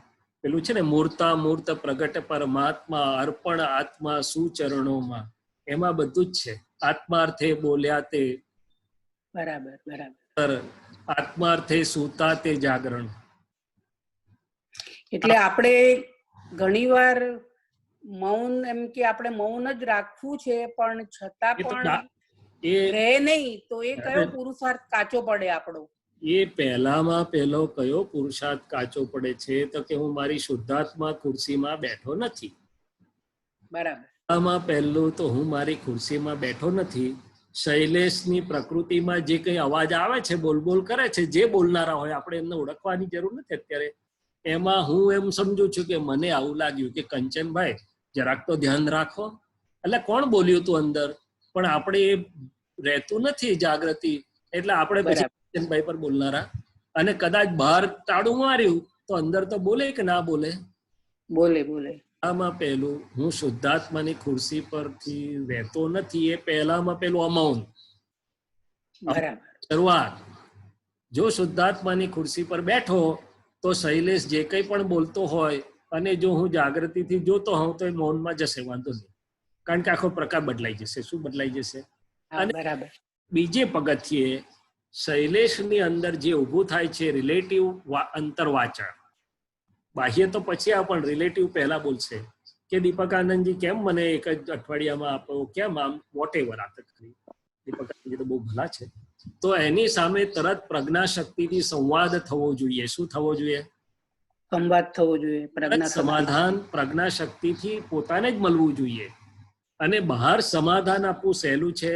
પેલું છે ને, મૂર્તા મૂર્ત પ્રગટ પરમાત્મા અર્પણ આત્મા સુચરણોમાં, એમાં બધું જ છે. આત્માર્થે બોલ્યા તે બરાબર. આત્માર્થે સૂતા તે જાગરણ. એટલે આપણે ઘણીવાર મૌન એમ કે આપણે મૌન જ રાખવું છે, પણ છતાં પણ એ રહે નહીં, તો એ કયો પુરુષાર્થ કાચો પડે આપણો? એ પહેલામાં પહેલો કયો પુરુષાર્થ કાચો પડે છે? તો કે હું મારી શુદ્ધાત્મા ખુરશીમાં બેઠો નથી. બરાબર. પહેલું તો હું મારી ખુરશીમાં બેઠો નથી. શૈલેષની પ્રકૃતિમાં જે કઈ અવાજ આવે છે, બોલ કરે છે, જે બોલનારા હોય, આપણે એમને ઓળખવાની જરૂર નથી અત્યારે. એમાં હું એમ સમજુ છું કે મને આવું લાગ્યું કે કંચનભાઈ જરાક તો ધ્યાન રાખો. એટલે કોણ બોલ્યું તું અંદર? પણ આપણે એ રહેતું નથી જાગૃતિ, એટલે આપણે પછી કંચનભાઈ પર બોલનારા. અને કદાચ બહાર તાળું માર્યું તો અંદર તો બોલે કે ના બોલે? બોલે. આમાં પહેલું હું શુદ્ધાત્માની ખુરશી પરથી રહેતો નથી. એ પહેલામાં પેલું અમૌન. શરૂઆત. જો શુદ્ધાત્માની ખુરશી પર બેઠો તો શૈલેષ જે કંઈ પણ બોલતો હોય અને જો હું જાગૃતિથી જોતો હોઉં તો એ મૌનમાં જશે, વાંધો નહીં. કારણ કે આખો પ્રકાર બદલાઈ જશે. શું બદલાઈ જશે? અને બીજે પગથિયે શૈલેષની અંદર જે ઊભું થાય છે રિલેટિવ અંતરવાચન. બાહ્ય તો પછી આ, પણ રિલેટિવ પહેલા બોલશે કે દીપકાનંદજી કેમ મને એક જ અઠવાડિયામાં આપો, કેમ આમ વોટ એવર આ તક કરી. દીપકાનંદજી તો બહુ ભલા છે. તો એની સામે તરત પ્રજ્ઞા શક્તિથી સંવાદ થવો જોઈએ. શું થવો જોઈએ? સંવાદ થવો જોઈએ. સમાધાન પ્રજ્ઞા શક્તિથી પોતાને જ મળવું જોઈએ. અને બહાર સમાધાન આપવું સહેલું છે.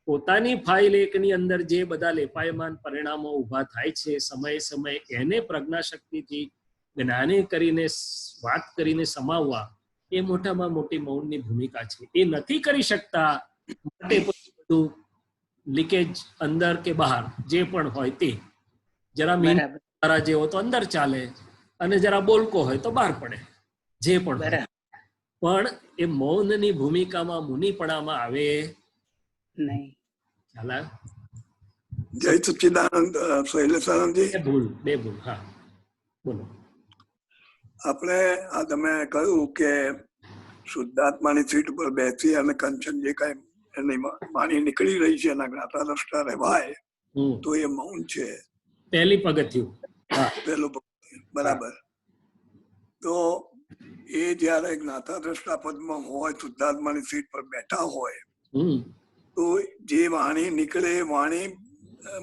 પોતાની ફાઇલ એકની અંદર જે બધા લેપાયમાન પરિણામો ઉભા થાય છે સમયે એને પ્રજ્ઞા શક્તિથી જ્ઞાને કરીને વાત કરીને સમાવવા એ મોટામાં મોટી મૌનની ભૂમિકા છે. એ નથી કરી શકતા માટે બધું લીકેજ અંદર કે બહાર જે પણ હોય તે જરા બરાબર. મીંડા જેવો તો અંદર ચાલે અને જરા બોલકો હોય તો બહાર પડે જે પણ હોય. પણ એ મૌનની ભૂમિકામાં મુનિપણામાં આવે નહીં. ખ્યાલ આવ્યો? જય સચ્ચિદાનંદ. શૈલેષાનંદજી, બે ભૂલ. હા બોલો. આપણે આ તમે કહ્યું કે શુદ્ધાત્માની સીટ ઉપર બેસી અને કંચન જે કઈ એની વાણી નીકળી રહી છે એના જ્ઞાતા દ્રષ્ટા રહેવાય તો એ મૌન છે. પહેલી પગથિયું. હા પેલું બરાબર. તો એ જયારે જ્ઞાતા દ્રષ્ટા પદમાં હોય, શુદ્ધાત્માની સીટ પર બેઠા હોય, તો જે વાણી નીકળે એ વાણી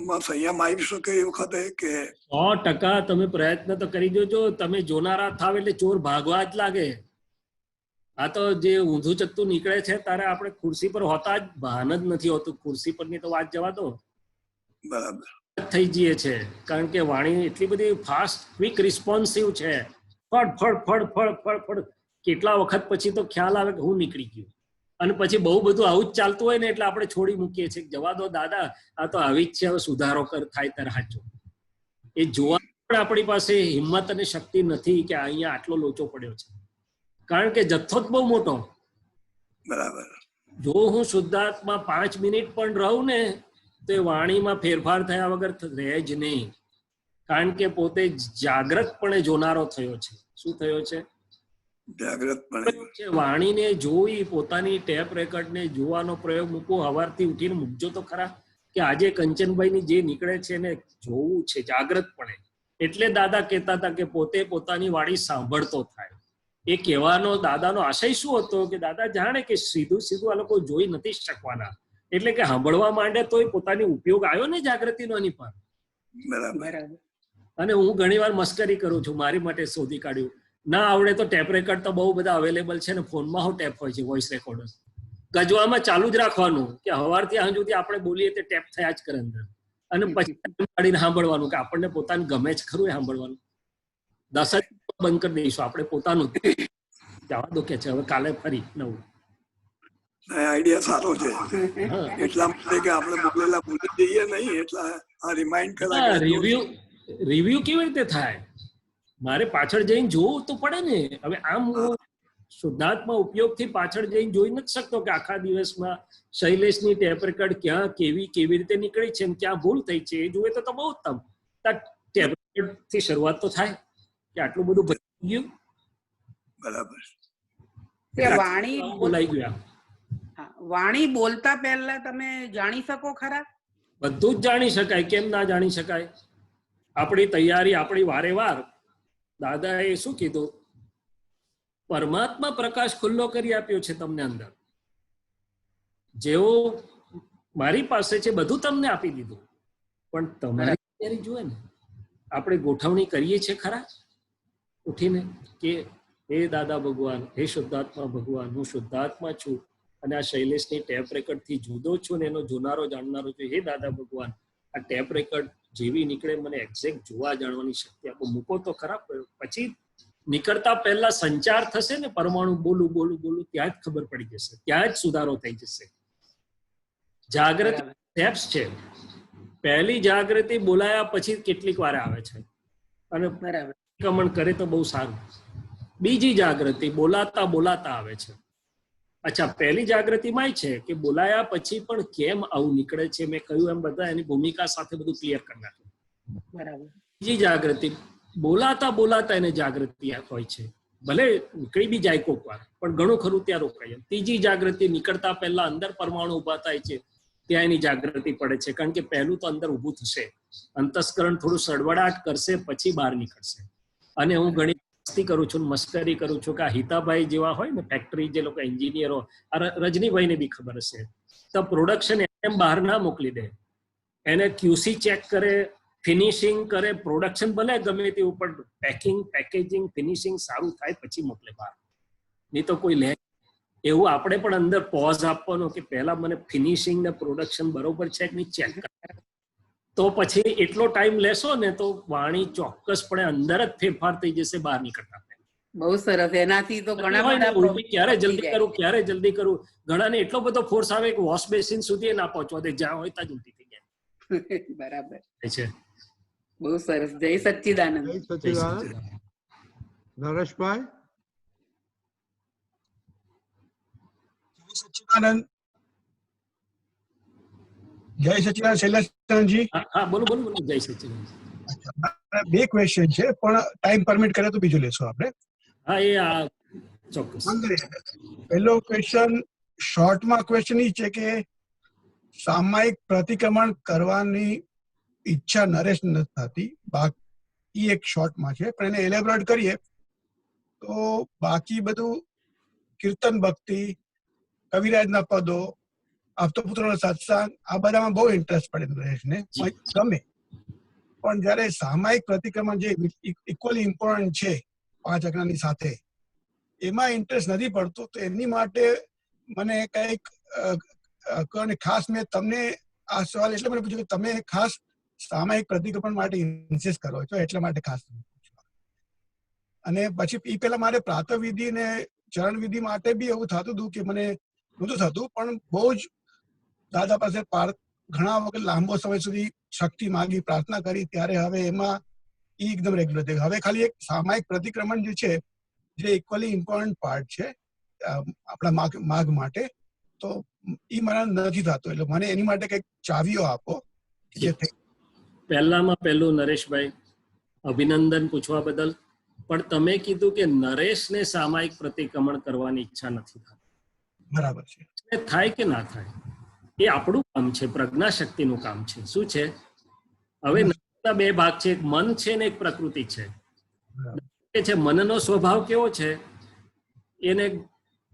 માં સંયમ આવી શકે એ વખતે કે 100% તમે પ્રયત્ન તો કરી જોજો. તમે જોનારા થાવ એટલે ચોર ભાગવા જ લાગે. આ તો જે ઊંધું ચત્તું નીકળે છે ત્યારે આપણે ખુરશી પર હોતા જ ભાન જ નથી હોતું. ખુરશી પરની તો વાત જવા દો, બરાબર થઈ જઈએ છે. કારણ કે વાણી એટલી બધી ફાસ્ટ ક્વિક રિસ્પોન્સિવ છે. ફળ ફળ ફળ ફળ ફળ ફળ કેટલા વખત પછી તો ખ્યાલ આવે કે હું નીકળી ગયું. અને પછી બહુ બધું આવું જ ચાલતું હોય ને એટલે આપણે છોડી મૂકીએ છીએ. જવા દો દાદા, આ તો આવી જ છે, હવે સુધારો થાય ત્યારે સાચો. એ જોવા પણ આપણી પાસે હિંમત અને શક્તિ નથી કે અહીંયા આટલો લોચો પડ્યો છે. કારણ કે જથ્થો જ બહુ મોટો. બરાબર. જો હું શુદ્ધાત્મા 5 મિનિટ પણ રહું ને તો એ વાણીમાં ફેરફાર થયા વગર રહે જ નહીં. કારણ કે પોતે જાગ્રતપણે જોનારો થયો છે. શું થયો છે? વાણીને જોઈ પોતાની ટેપ રેકર્ડને જોવાનો પ્રયોગ મૂકો. સવારથી ઉઠીને મૂકજો તો ખરા કે આજે કંચનભાઈની જે નીકળે છે એને જોવું છે જાગ્રતપણે. એટલે દાદા કહેતા હતા કે પોતે પોતાની વાણી સાંભળતો થાય. એ કહેવાનો દાદાનો આશય શું હતો કે દાદા જાણે કે સીધું સીધું આ લોકો જોઈ નથી શકવાના, એટલે કે સાંભળવા માંડે તો પોતાની ઉપયોગ આવ્યો ને જાગૃતિનો એની પર. બરાબર. અને હું ઘણીવાર મસ્કરી કરું છું, મારી માટે શોધી કાઢ્યું. ના આવડે તો ટેપ રેકર્ડ તો બહુ બધા અવેલેબલ છે ને, ફોનમાં હું ટેપ હોય છે, વોઇસ રેકોર્ડર ગજવામાં ચાલુ જ રાખવાનું કે સવારથી સાંજ સુધી આપણે બોલીએ તે ટેપ થયા જ કરે અંદર. અને પછી કાઢીને સાંભળવાનું કે આપણને પોતાને ગમે છે ખરું એ સાંભળવાનું. 10 જ બંધ કરી દઈશું આપણે પોતાનું જવા દો કે છે. હવે કાલે ફરી નવું. આઈડિયા સારો છે. એટલા માટે કે આપણે બોલેલા ભૂલી જઈએ નહીં, એટલા આ રિમાઇન્ડ કરાય. રિવ્યુ કેવી રીતે થાય? મારે પાછળ જઈને જોવું તો પડે ને. હવે આમ હું શુદ્ધાત્મા ઉપયોગથી પાછળ જઈને જોઈ નથી શકતો કે આખા દિવસમાં શૈલેષની ટેપ રેકર્ડ ક્યાં કેવી રીતે નીકળી છે, ક્યાં ભૂલ થઈ છે. એ જોવે તો બહુ ઉત્તમ. ટેપ રેકર્ડ થી શરૂઆત તો થાય કે આટલું બધું બદલી ગયું. બરાબર. વાણી બોલાઈ ગયા. વાણી બોલતા પહેલા તમે જાણી શકો ખરા? બધું જ જાણી શકાય. કેમ ના જાણી શકાય? આપણી તૈયારી, આપણી વારે વાર. દાદાએ શું કીધું? પરમાત્મા પ્રકાશ ખુલ્લો કરી આપ્યો છે તમને અંદર. જેવો મારી પાસે છે બધું તમને આપી દીધું, પણ તમારી તૈયારી જુએ ને. આપણે ગોઠવણી કરીએ છીએ ખરા ઉઠીને કે હે દાદા ભગવાન, હે શુદ્ધાત્મા ભગવાન, હું શુદ્ધાત્મા છું અને આ શૈલેષની ટેપ રેકર્ડ થી જુદો છું ને એનો જોનારો જાણનારો છું. હે દાદા ભગવાન, આ ટેપ રેકર્ડ જેવી નીકળે મને એક્ઝેક્ટ જોવા જાણવાની શક્તિ આપો. મૂકો તો ખરા. પછી નીકળતા પહેલા સંચાર થશે ને, પરમાણુ બોલું બોલું બોલું, ત્યાં જ ખબર પડી જશે, ત્યાં જ સુધારો થઈ જશે. જાગૃતિ સ્ટેપ્સ છે. પહેલી જાગૃતિ બોલાયા પછી કેટલીક વાર આવે છે અને કમણ કરે તો બહુ સારું. બીજી જાગૃતિ બોલાતા બોલાતા આવે છે. અચ્છા, પહેલી જાગૃતિમાં છે કે બોલાયા પછી પણ કેમ આવું નીકળે છે. મેં કહ્યું એમ બધા એની ભૂમિકા સાથે બધું ક્લિયર કરી નાખ્યું. બરાબર. બીજી જાગૃતિ બોલાતા બોલાતા એને જાગૃતિ હોય છે. ભલે નીકળી બી જાય કોક વાર, પણ ઘણું ખરું ત્યાં રોકાય. ત્રીજી જાગૃતિ નીકળતા પહેલા અંદર પરમાણુ ઉભા થાય છે, ત્યાં એની જાગૃતિ પડે છે. કારણ કે પહેલું તો અંદર ઊભું થશે, અંતસ્કરણ થોડું સડવડાટ કરશે, પછી બહાર નીકળશે. અને હું ઘણી મસ્તી કરું છું, મસ્કરી કરું છું કે આ હિતાભાઈ જેવા હોય ને ફેક્ટરી જે લોકો એન્જિનિયરો, રજનીભાઈને બી ખબર હશે, તો પ્રોડક્શન એમ બહાર ના મોકલી દે. એને ક્યુસી ચેક કરે, ફિનિશિંગ કરે. પ્રોડક્શન ભલે ગમે તે ઉપર પેકિંગ, પેકેજિંગ, ફિનિશિંગ સારું થાય પછી મોકલે બહાર, નહીં તો કોઈ લે. એવું આપણે પણ અંદર પોઝ આપવાનો કે પહેલા મને ફિનિશિંગ ને પ્રોડક્શન બરોબર છે કે નહીં ચેક કરે. તો તો પછી એટલો ટાઈમ લેશો ને તો વાણી ચોક્કસપણે અંદર જ ફેરફાર થઈ જશે, બહાર નીકળતા. બહુ સરસ. એનાથી તો ઘણા બધા ક્યારે જલ્દી કરું ઘણાને એટલો બધો ફોર્સ આવે કે વોશ બેસિન સુધી ના પહોંચવા દે, જ્યાં હોય ત્યાં જ ઉલટી થઈ જાય. બરાબર છે. બહુ સરસ. જય સચ્ચિદાનંદ. જય સચ્ચિદાનંદ. નરેશભાઈ. જય સચ્ચિદાનંદ. જય સચ્ચિદાનંદ. શૈલેષજી. હા બોલો બોલો બોલો. જય સચ્ચિદાનંદ. બે ક્વેશ્ચન છે પણ ટાઈમ પરમિટ કરે તો બીજું લેશું આપણે. હા એ ચોક્કસ. પહેલો ક્વેશ્ચન શોર્ટમાં ક્વેશ્ચન એ છે કે સામાયિક પ્રતિક્રમણ કરવાની ઈચ્છા નરેશ નથી થતી, બાકી એક શોર્ટમાં છે, પણ એને એલેબોરેટ કરીએ તો બાકી બધું કીર્તન ભક્તિ, કવિરાજના પદો, આપતપુત્રોનો સત્સંગ, આ બધામાં બહુ ઇન્ટરેસ્ટ પડે નરેશને, ગમે. પણ જયારે સામાયિક પ્રતિક્રમણ જે ઇક્વલી ઇમ્પોર્ટન્ટ છે 5 આજ્ઞાની સાથે, એમાં ઇન્ટરેસ્ટ નથી પડતો. તો એમની માટે મને કંઈક ખાસ, મેં તમને આ સવાલ એટલે મને પૂછ્યું કે તમે ખાસ સામાયિક પ્રતિક્રમણ માટે ઇન્સિસ્ટ કરો છો, એટલા માટે ખાસ. અને પછી એ પહેલા મારે પ્રાતઃવિધિ ને ચરણ વિધિ માટે બી એવું થતું હતું કે મને નહોતું થતું, પણ બહુ જ દાદા પાસે ઘણા વખત લાંબો સમય સુધી શક્તિ માંગી, પ્રાર્થના કરી, ત્યારે હવે એમાં એકદમ રેગ્યુલર થયું. હવે ખાલી એક સામાયિક પ્રતિક્રમણ જે છે, જે ઇક્વલી ઇમ્પોર્ટન્ટ પાર્ટ છે આપણા માર્ગ માટે, તો એ મને નથી થતો. એટલે મને એની માટે કંઈક ચાવીઓ આપો. પહેલું નરેશભાઈ, અભિનંદન પૂછવા બદલ. પણ તમે કીધું કે નરેશને સામાયિક પ્રતિક્રમણ કરવાની ઈચ્છા નથી થતી. બરાબર છે. થાય કે ના થાય એ આપણું કામ છે, પ્રજ્ઞાશક્તિનું કામ છે. શું છે? હવે બે ભાગ છે, એક મન છે ને એક પ્રકૃતિ છે. મનનો સ્વભાવ કેવો છે? એને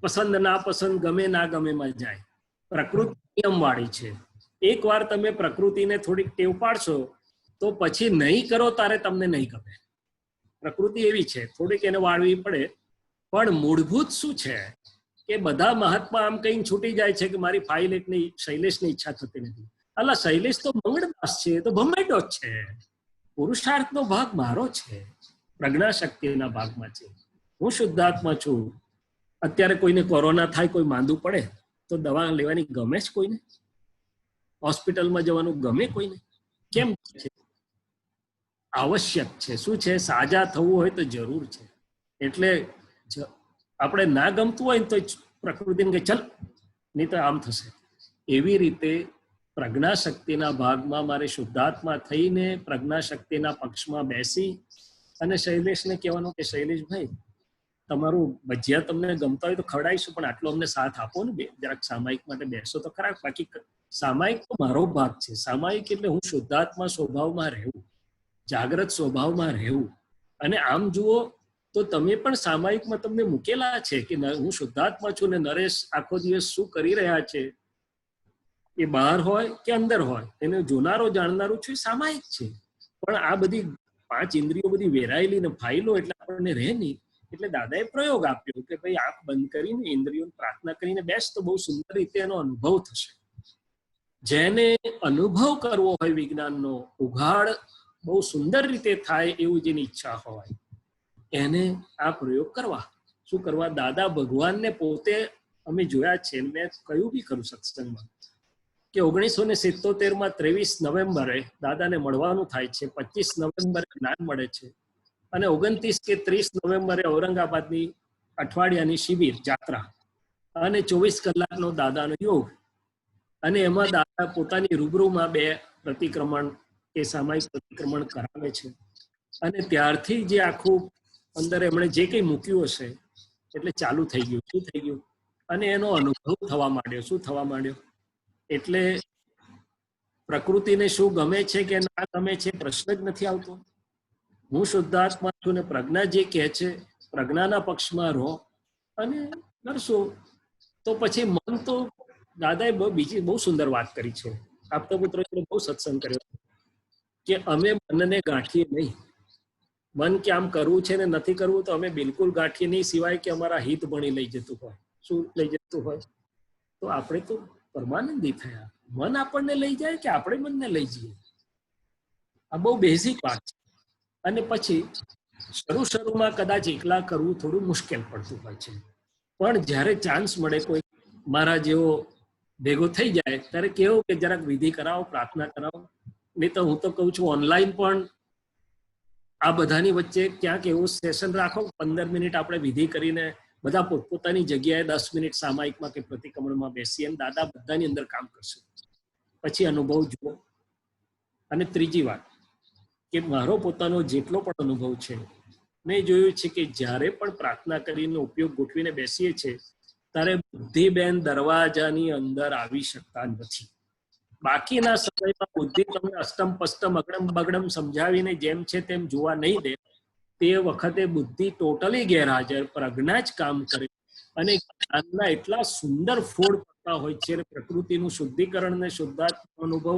પસંદ ના પસંદ, ગમે ના ગમે માં જાય. પ્રકૃતિ નિયમ વાળી છે. એકવાર તમે પ્રકૃતિને થોડીક ટેવ પાડશો તો પછી નહીં કરો તારે તમને નહીં ગમે. પ્રકૃતિ એવી છે, થોડીક એને વાળવી પડે. પણ મૂળભૂત શું છે કે બધા મહાત્મા આમ કઈ છૂટી જાય છે કે મારી ફાઇલ એકની શૈલેષની ઈચ્છા થતી નથી. અલા, શૈલેષ તો મંગળદાસ છે, તો ભમેડો જ છે. પુરુષાર્થનો ભાગ મારો છે, પ્રજ્ઞાશક્તિના ભાગમાં છે. હું શુદ્ધાત્મા છું. અત્યારે કોઈને કોરોના થાય, કોઈ માંદું પડે તો દવા લેવાની ગમે છે કોઈને? હોસ્પિટલમાં જવાનું ગમે કોઈને? કેમ છે? આવશ્યક છે. શું છે? સાજા થવું હોય તો જરૂર છે. એટલે આપણે ના ગમતું હોય ને તો પ્રકૃતિને કે ચલ, નહીં તો આમ થશે. એવી રીતે પ્રજ્ઞાશક્તિના ભાગમાં મારે શુદ્ધાત્મા થઈને પ્રજ્ઞાશક્તિના પક્ષમાં બેસી અને શૈલેષને કહેવાનું કે શૈલેષભાઈ, તમારું ભજીયા તમને ગમતા હોય તો ખવડાવીશું, પણ આટલો અમને સાથ આપો ને, જરાક સામાયિક માટે બેસો તો ખરા. બાકી સામાયિક તો મારો ભાગ છે. સામાયિક એટલે હું શુદ્ધાત્મા સ્વભાવમાં રહેવું, જાગ્રત સ્વભાવમાં રહેવું. અને આમ જુઓ તો તમે પણ સામાયિકમાં તમને મૂકેલા છે કે હું શુદ્ધાત્મા છું ને નરેશ આખો દિવસ શું કરી રહ્યા છે, એ બહાર હોય કે અંદર હોય, એને જોનારો જાણનારું છું, એ સામાયિક છે. પણ આ બધી 5 ઇન્દ્રિયો બધી વેરાયેલી ને ફાઇલો એટલે આપણને રહે નહીં. એટલે દાદાએ પ્રયોગ આપ્યો કે ભાઈ આંખ બંધ કરીને ઇન્દ્રિયોને પ્રાર્થના કરીને બેસ તો બહુ સુંદર રીતે એનો અનુભવ થશે. જેને અનુભવ કરવો હોય વિજ્ઞાનનો ઉઘાડ બહુ સુંદર રીતે થાય એવું જેની ઈચ્છા હોય એને આ પ્રયોગ કરવા. શું કરવા? દાદા ભગવાનને પોતે અમે જોયા છે. મેં કયું બી ખરું સત્સંગમાં કે 1977માં 23 નવેમ્બરે દાદાને મળવાનું થાય છે, 25 નવેમ્બરે જ્ઞાન મળે છે, અને 29 કે 30 નવેમ્બરે ઔરંગાબાદની અઠવાડિયાની શિબિર જાત્રા અને 24 કલાકનો દાદાનો યોગ. અને એમાં દાદા પોતાની રૂબરૂમાં 2 પ્રતિક્રમણ કે સામાયિક પ્રતિક્રમણ કરાવે છે. અને ત્યારથી જે આખું અંદર એમણે જે કંઈ મૂક્યું હશે એટલે ચાલુ થઈ ગયું. શું થઈ ગયું? અને એનો અનુભવ થવા માંડ્યો. શું થવા માંડ્યો? એટલે પ્રકૃતિને શું ગમે છે કે ના ગમે છે પ્રશ્ન જ નથી આવતો. હું શુદ્ધાત્મા છું ને પ્રજ્ઞા જે કહે છે પ્રજ્ઞાના પક્ષમાં રહો અને કરશો. તો પછી મન તો દાદાએ બીજી બહુ સુંદર વાત કરી છે. આપતપુત્રો બહુ સત્સંગ કર્યો કે અમે મનને ગાંઠીએ નહીં. મન કે આમ કરવું છે ને નથી કરવું તો અમે બિલકુલ ગાંઠીએ નહીં, સિવાય કે અમારા હિત ભણી લઈ જતું હોય. શું લઈ જતું હોય? તો આપણે તો પરમાનંદી થયા. મન આપણને લઈ જાય કે આપણે મનને લઈ જઈએ? આ બહુ બેઝિક વાત છે. અને પછી શરૂમાં કદાચ એકલા કરવું થોડું મુશ્કેલ પડતું હોય છે, પણ જ્યારે ચાન્સ મળે કોઈ મારા જેવો ભેગો થઈ જાય ત્યારે કેવું કે જરાક વિધિ કરાવો, પ્રાર્થના કરાવો. નહીં તો હું તો કહું છું ઓનલાઈન પણ આ બધાની વચ્ચે ક્યાંક એવું સેશન રાખો, 15 મિનિટ આપણે વિધિ કરીને બધા પોતપોતાની જગ્યાએ 10 મિનિટ સામાયિકમાં કે પ્રતિક્રમણમાં બેસીએ, દાદા બધાની અંદર કામ કરશે. પછી અનુભવ જુઓ. અને ત્રીજી વાત કે મારો પોતાનો જેટલો પણ અનુભવ છે, મેં જોયું છે કે જ્યારે પણ પ્રાર્થના કરીને ઉપયોગ ગોઠવીને બેસીએ છીએ ત્યારે બુદ્ધિબેન દરવાજાની અંદર આવી શકતા નથી. બાકીના સમયમાં બુદ્ધિ તમને અષ્ટમ પષ્ટમ અગડમ બગડમ સમજાવીને જેમ છે તેમ જોવા નહીં દે. તે વખતે બુદ્ધિ ટોટલી ગેરહાજર, પ્રજ્ઞા જ કામ કરે અને જ્ઞાનના એટલા સુંદર ફોડ પડતા હોય છે. પ્રકૃતિનું શુદ્ધિકરણ ને શુદ્ધાત્મા અનુભવ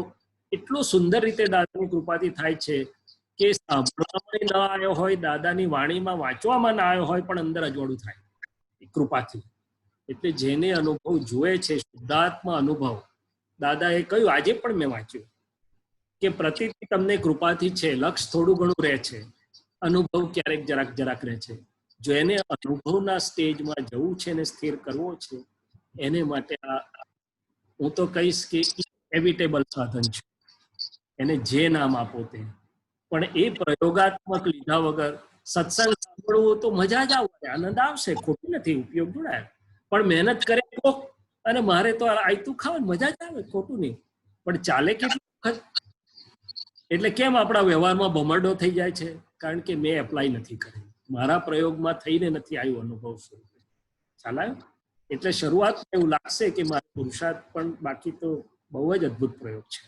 એટલું સુંદર રીતે દાદાની કૃપાથી થાય છે કે સાંભળવામાં ન આવ્યો હોય, દાદાની વાણીમાં વાંચવામાં ના આવ્યો હોય, પણ અંદર અજવાળું થાય કૃપાથી. એટલે જેને અનુભવ જોઈએ છે શુદ્ધાત્મા અનુભવ, દાદાએ કહ્યું, આજે પણ મેં વાંચ્યું કે પ્રતીતિ તમને કૃપાથી છે, લક્ષ થોડું ઘણું રહે છે, અનુભવ ક્યારેક જરાક રહે છે. જો એને અનુભવના સ્ટેજમાં જવું છે ને સ્થિર કરવો છે, એને માટે આ હું તો કહીશ કે ઇનેવિટેબલ સાધન છે. એને જે નામ આપો તે, પણ એ પ્રયોગાત્મક લીધા વગર સત્સંગ સાંભળવું તો મજા જ આવશે, આનંદ આવશે, ખોટું નથી, ઉપયોગ જોડાય. પણ મહેનત કરે તો, અને મારે તો આયતું ખાવા મજા જ આવે, ખોટું નહીં, પણ ચાલે કેટલું વખત. એટલે કેમ આપણા વ્યવહારમાં ભમરડો થઈ જાય છે? કારણ કે મેં એપ્લાય નથી કરી, મારા પ્રયોગમાં થઈને નથી આવ્યું અનુભવ સ્વરૂપે. ચાલાયું? એટલે શરૂઆતમાં એવું લાગશે કે મારા પુરુષાર્થ, પણ બાકી તો બહુ જ અદ્ભુત પ્રયોગ છે.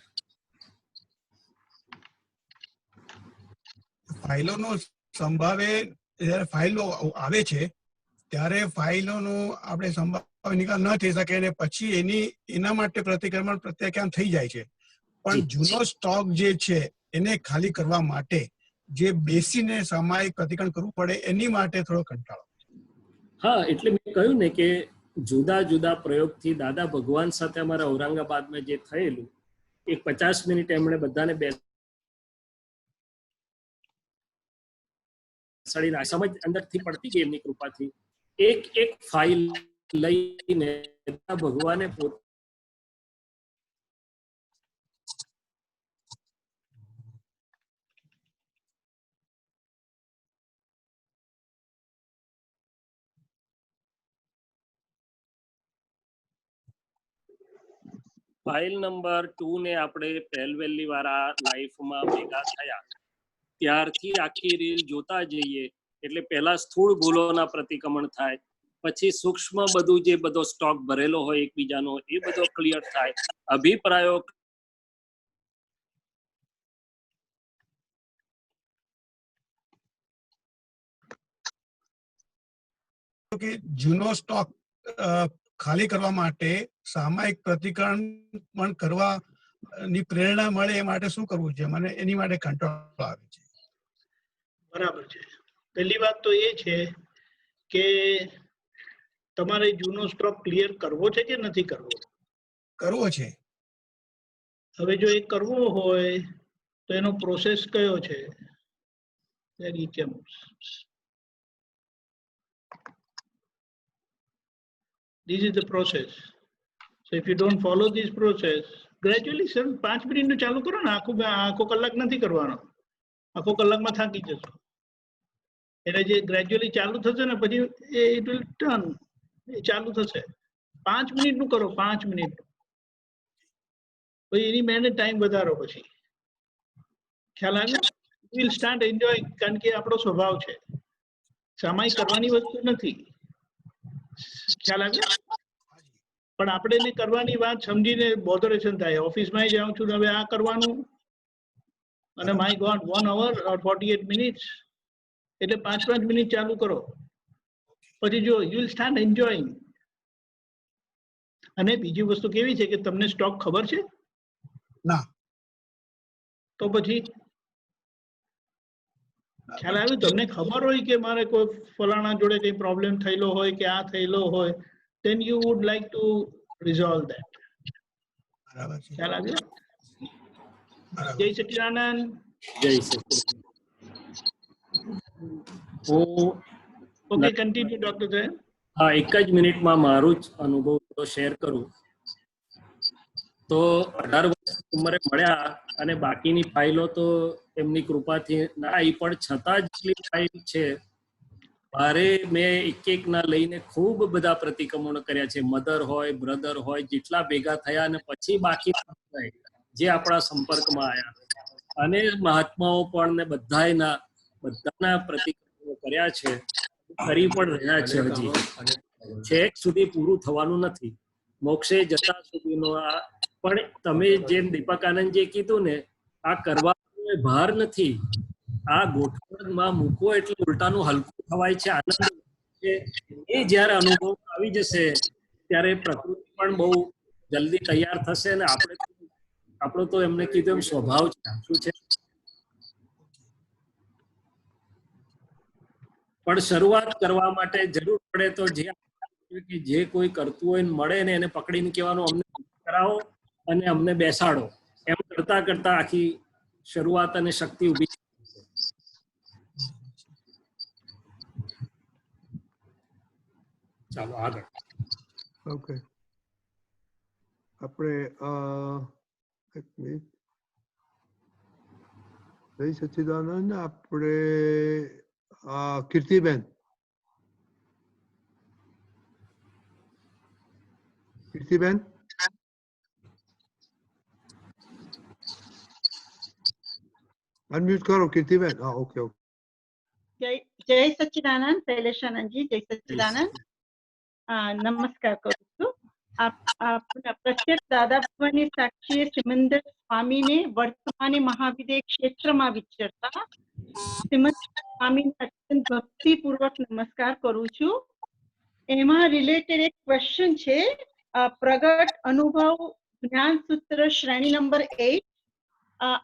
ફાઇલોનો સંભાવે જ્યારે ફાઇલો આવે છે ત્યારે ફાઇલોનો આપણે સંભાવે નિકાલ ન થઈ શકે અને પછી એના માટે પ્રતિક્રમણ પ્રત્યાખ્યાન થઈ જાય છે. પણ જૂનો સ્ટોક જે છે એને ખાલી કરવા માટે જે બેસીને સામાયિક પ્રતિક્રમણ કરવું પડે એની માટે થોડો કંટાળો. હા, એટલે મેં કહ્યું ને કે જુદા જુદા પ્રયોગથી દાદા ભગવાન સાથે અમારા ઔરંગાબાદમાં જે થયેલું, એક 50 મિનિટ એમણે બધાને બેસાડીને સમજ અંદરથી પડતી ગઈ એમની કૃપાથી. એક ફાઇલ લઈને ભગવાને પોતે ફાઇલ નંબર 2 ને આપણે પહેલવેલી વાળા લાઈફમાં ભેગા થયા ત્યારથી આખી રીલ જોતા જઈએ. એટલે પહેલા સ્થૂળ ભૂલોના પ્રતિક્રમણ થાય, પછી સૂક્ષ્મ બધું જે બધો સ્ટોક ભરેલો હોય એકબીજાનો એ બધો ક્લિયર થાય. અભિપ્રાયો કે જૂનો સ્ટોક ખાલી કરવા માટે સામાયિક પ્રતિક્રમણ કરવાની પ્રેરણા મળે એ માટે શું કરવું છે? મને એની માટે કંટ્રોલ આવે છે. બરાબર છે. પહેલી વાત તો એ છે કે તમારે જૂનો સ્ટોક ક્લિયર કરવો છે કે નથી કરવો? કરવો છે. હવે જો એ કરવો હોય તો એનો પ્રોસેસ કયો છે? This is the process. So if you don't follow this process, gradually sir 5 મિનિટનું ચાલુ કરો ને, આખો કલાક નથી કરવાનો, આખો કલાકમાં થાકી જશો. એટલે જે ગ્રેજ્યુઅલી ચાલુ થશે ને પછી ઇટ વિલ ટર્ન, એ ચાલુ થશે. 5 મિનિટનું કરો, 5 મિનિટ, પછી એની મેને ટાઈમ વધારો, પછી ખ્યાલ આવ્યો? યુ વિલ સ્ટાર્ટ એન્જોય, કારણ કે આપણો સ્વભાવ છે, સામાયિક કરવાની વસ્તુ નથી. ખ્યાલ આવ્યો? પણ આપણે એને કરવાની વાત સમજીને બોધરેશન થાય. ઓફિસમાં જાઉં છું હવે આ કરવાનું, અને my God 1 hour or 48 minutes, એટલે 5 મિનિટ ચાલુ કરો, પછી જો યુ વિલ સ્ટાર્ટ એન્જોયિંગ. અને બીજી વસ્તુ કેવી છે કે તમને સ્ટોક ખબર છે? ના. તો પછી ખ્યાલ આવ્યું? તમને ખબર હોય કે મારે કોઈ ફલાણા જોડે કઈ પ્રોબ્લેમ થયેલો હોય કે આ થયેલો હોય, then you would like to resolve that. ખ્યાલ આવ્યો? જય સચ્ચિદાનંદ. જય સચિદાનંદ. હું ઓકે, કન્ટિન્યુ ડોક્ટર જયંત. હા, એક જ મિનિટમાં મારું જ અનુભવ શેર કરું. તો 18 વર્ષ ઉંમરે મળ્યા અને બાકીની ફાઇલો તો એમની કૃપાથી ના આવી, પણ છતાં જેટલી ફાઇલ છે મારે મેં એક ના લઈને ખૂબ બધા પ્રતિક્રમણો કર્યા છે. મધર હોય, બ્રધર હોય, જેટલા ભેગા થયા અને પછી બાકી જે આપણા સંપર્કમાં આવ્યા અને મહાત્માઓ પણ ને બધાના પ્રતિક્રમણો કર્યા છે, કરી પણ રહ્યા છે. હજી છેક સુધી પૂરું થવાનું નથી, મોક્ષે જતા સુધીનો આ. પણ તમે જેમ દીપક આનંદજીએ કીધું ને, આ કરવાનો ભાર નથી, આ ગોઠવણમાં મૂકો એટલે ઉલટાનું હલકું થવાય છે, આનંદ છે. એ જ્યારે અનુભવ આવી જશે ત્યારે પ્રકૃતિ પણ બહુ જલ્દી તૈયાર થશે ને આપણો તો એમને કીધું એમ સ્વભાવ છે. શું છે? પણ શરૂઆત કરવા માટે જરૂર પડે તો જે કોઈ કરતું હોય ને મળે ને એને પકડીને કહેવાનું અમને કરાવો અને અમને બેસાડો. એમ કરતા કરતા આખી શરૂઆત અને શક્તિ ઊભી. ચાલો આગળ. ઓકે, આપણે એક મિનિટ. જય સચ્ચિદાનંદ. આપણે કીર્તિબેન. કીર્તિબેન, અનમ્યુટ કરો કીર્તિબેન. હા, ઓકે ઓકે. જય સચ્ચિદાનંદ. શૈલેષાનંદજી, જય સચ્ચિદાનંદ. નમસ્કાર કરું છું. પ્રત્યેક દાદા ભગવાનની સાક્ષીએ સિમંદર સ્વામીને વર્તમાને મહાવિદ્ય ક્ષેત્રમાં વિચરતા સિમંદર સ્વામીને અત્યંત ભક્તિપૂર્વક નમસ્કાર કરું છું. એમાં રિલેટેડ એક ક્વેશ્ચન છે. પ્રગટ અનુભવ જ્ઞાન સૂત્ર શ્રેણી નંબર 8,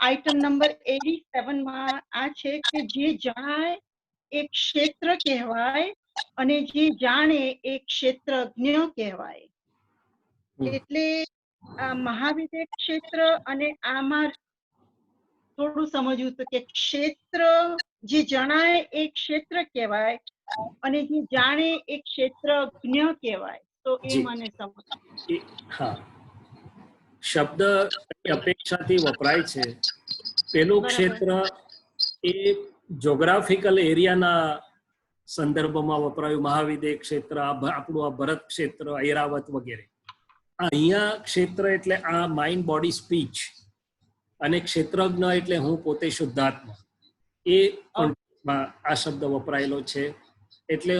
આઇટમ નંબર 87 માં આ છે કે જે જણાય એ ક્ષેત્ર કહેવાય અને જે જાણે એ ક્ષેત્રજ્ઞ કહેવાય. એટલે મહાવિદ્ય ક્ષેત્ર અને આમાં થોડું સમજવું તો કે ક્ષેત્ર જે જણાય એ ક્ષેત્ર કહેવાય અને જે જાણે એ ક્ષેત્રજ્ઞ કહેવાય. તો એ મને સમજ. હા, શબ્દ અપેક્ષાથી વપરાય છે. પેલું ક્ષેત્ર એ જોગ્રાફિકલ એરિયાના સંદર્ભમાં વપરાયું. મહાવિદ્ય ક્ષેત્ર, આપણું આ ભરત ક્ષેત્ર, ઐરાવત વગેરે. અહીંયા ક્ષેત્ર એટલે આ માઇન્ડ બોડી સ્પીચ, અને ક્ષેત્રજ્ઞ એટલે હું પોતે શુદ્ધાત્મા. એ આ શબ્દ વપરાયેલો છે. એટલે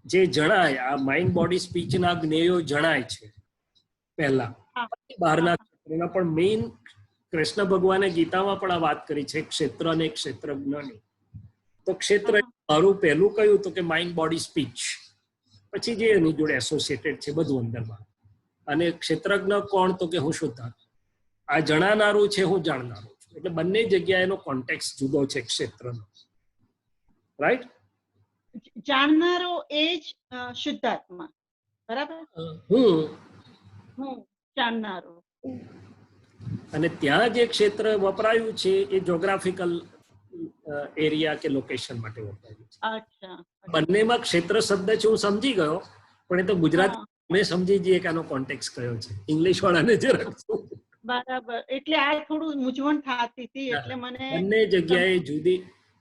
જે જણાય, આ માઇન્ડ બોડી સ્પીચના જ્ઞેયો જણાય છે પહેલા, બહારના ક્ષેત્રના. પણ મેઇન કૃષ્ણ ભગવાને ગીતામાં પણ આ વાત કરી છે ક્ષેત્ર અને ક્ષેત્રજ્ઞની. તો ક્ષેત્ર મારું પહેલું કયું તો કે માઇન્ડ બોડી સ્પીચ, પછી જે એની જોડે એસોસિએટેડ છે બધું અંદરમાં. અને ક્ષેત્રજ્ઞ કોણ તો કે હું શુદ્ધાત્મા. આ જણાનારું છે, હું જાણનારું છું. એટલે બંને જગ્યાએ એનો કોન્ટેક્સ જુદો છે ક્ષેત્રનો. રાઈટ? જાણનારો એ જ શુદ્ધાત્મા, બરાબર? હું જાણનારો. અને ત્યાં જે ક્ષેત્ર વપરાયું છે એ જોગ્રાફિકલ એરિયા કે લોકેશન માટે વપરાયું છે. અચ્છા. બંનેમાં ક્ષેત્ર શબ્દ છે હું સમજી ગયો, પણ એ તો ગુજરાતી મેં સમજી જઈએ કે આનો કોન્ટેક્સ કયો છે. ઇંગ્લિશ વાળાને જે રાખશું. બરાબર. એટલે આ થોડું મૂંઝવણ થતી હતી, એટલે મને બંને જગ્યાએ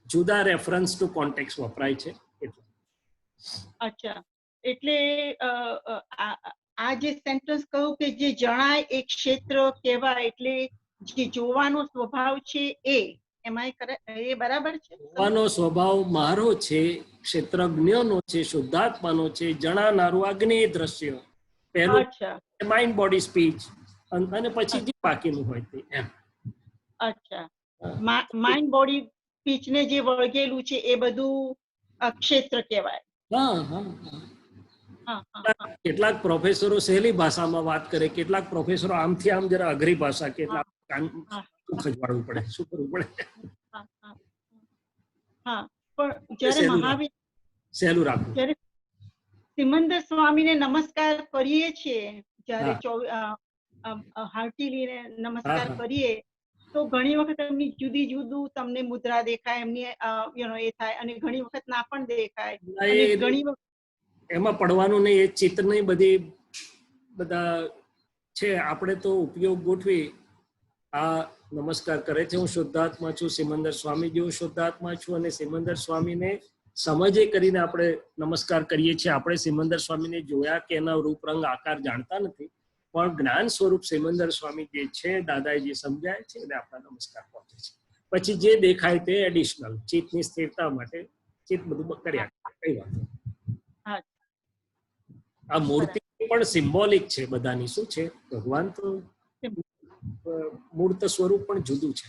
જુદા રેફરન્સ ટુ કોન્ટેક્સ વપરાય છે. અચ્છા. એટલે આ જે સેન્ટેન્સ કહું કે જે જણાય એ ક્ષેત્ર કહેવાય, એટલે જે જોવાનો સ્વભાવ છે એ બરાબર છે? જોવાનો સ્વભાવ મારો છે, ક્ષેત્રજ્ઞનો છે, શુદ્ધાત્માનો છે. જણાનારું અગ્નેય દ્રશ્ય પહેલું, માઇન્ડ બોડી સ્પીચ, અને પછી જે બાકીનું હોય તે. એમ. અચ્છા. માઇન્ડ બોડી સ્પીચ ને જે વળગેલું છે એ બધું ક્ષેત્ર કહેવાય. કેટલાક પ્રોફેસરો સહેલી ભાષામાં વાત કરે, કેટલાક પ્રોફેસરો આમથી આમ જરા અઘરી ભાષા, કેટલાક ખજવાડવું પડે. શું કરવું પડે? હા, પણ જ્યારે મહાવીર સહેલું રાખવું. જ્યારે સિમંદર સ્વામીને નમસ્કાર કરીએ છીએ, જ્યારે હાર્ટીલી નમસ્કાર કરીએ, તો ઘણી વખત એમની જુદી જુદું તમને મુદ્રા દેખાય, એમની એ થાય, અને ઘણી વખત ના પણ દેખાય. અને ઘણી વખત એમાં પડવાનું નહીં, એ ચિત્રની બધી બધા છે. આપણે તો ઉપયોગ ગોઠવી આ નમસ્કાર કરે છે, હું શુદ્ધાત્મા છું, સિમંદર સ્વામી જેવું શુદ્ધાત્મા છું, અને સિમંદર સ્વામીને સમજે કરીને આપણે નમસ્કાર કરીએ છીએ. આપણે સિમંદર સ્વામીને જોયા કે એના રૂપ રંગ આકાર જાણતા નથી, પણ જ્ઞાન સ્વરૂપ સિમંદર સ્વામી જે છે, દાદાએ જે સમજાય છે એને આપણા નમસ્કાર પહોંચે છે. પછી જે દેખાય તે એડિશનલ ચિત્તની સ્થિરતા માટે ચિત્ત બધું કર્યા કઈ વાત. આ મૂર્તિ પણ સિમ્બોલિક છે બધાની. શું છે? ભગવાન તો મૂર્ત સ્વરૂપ પણ જુદું છે.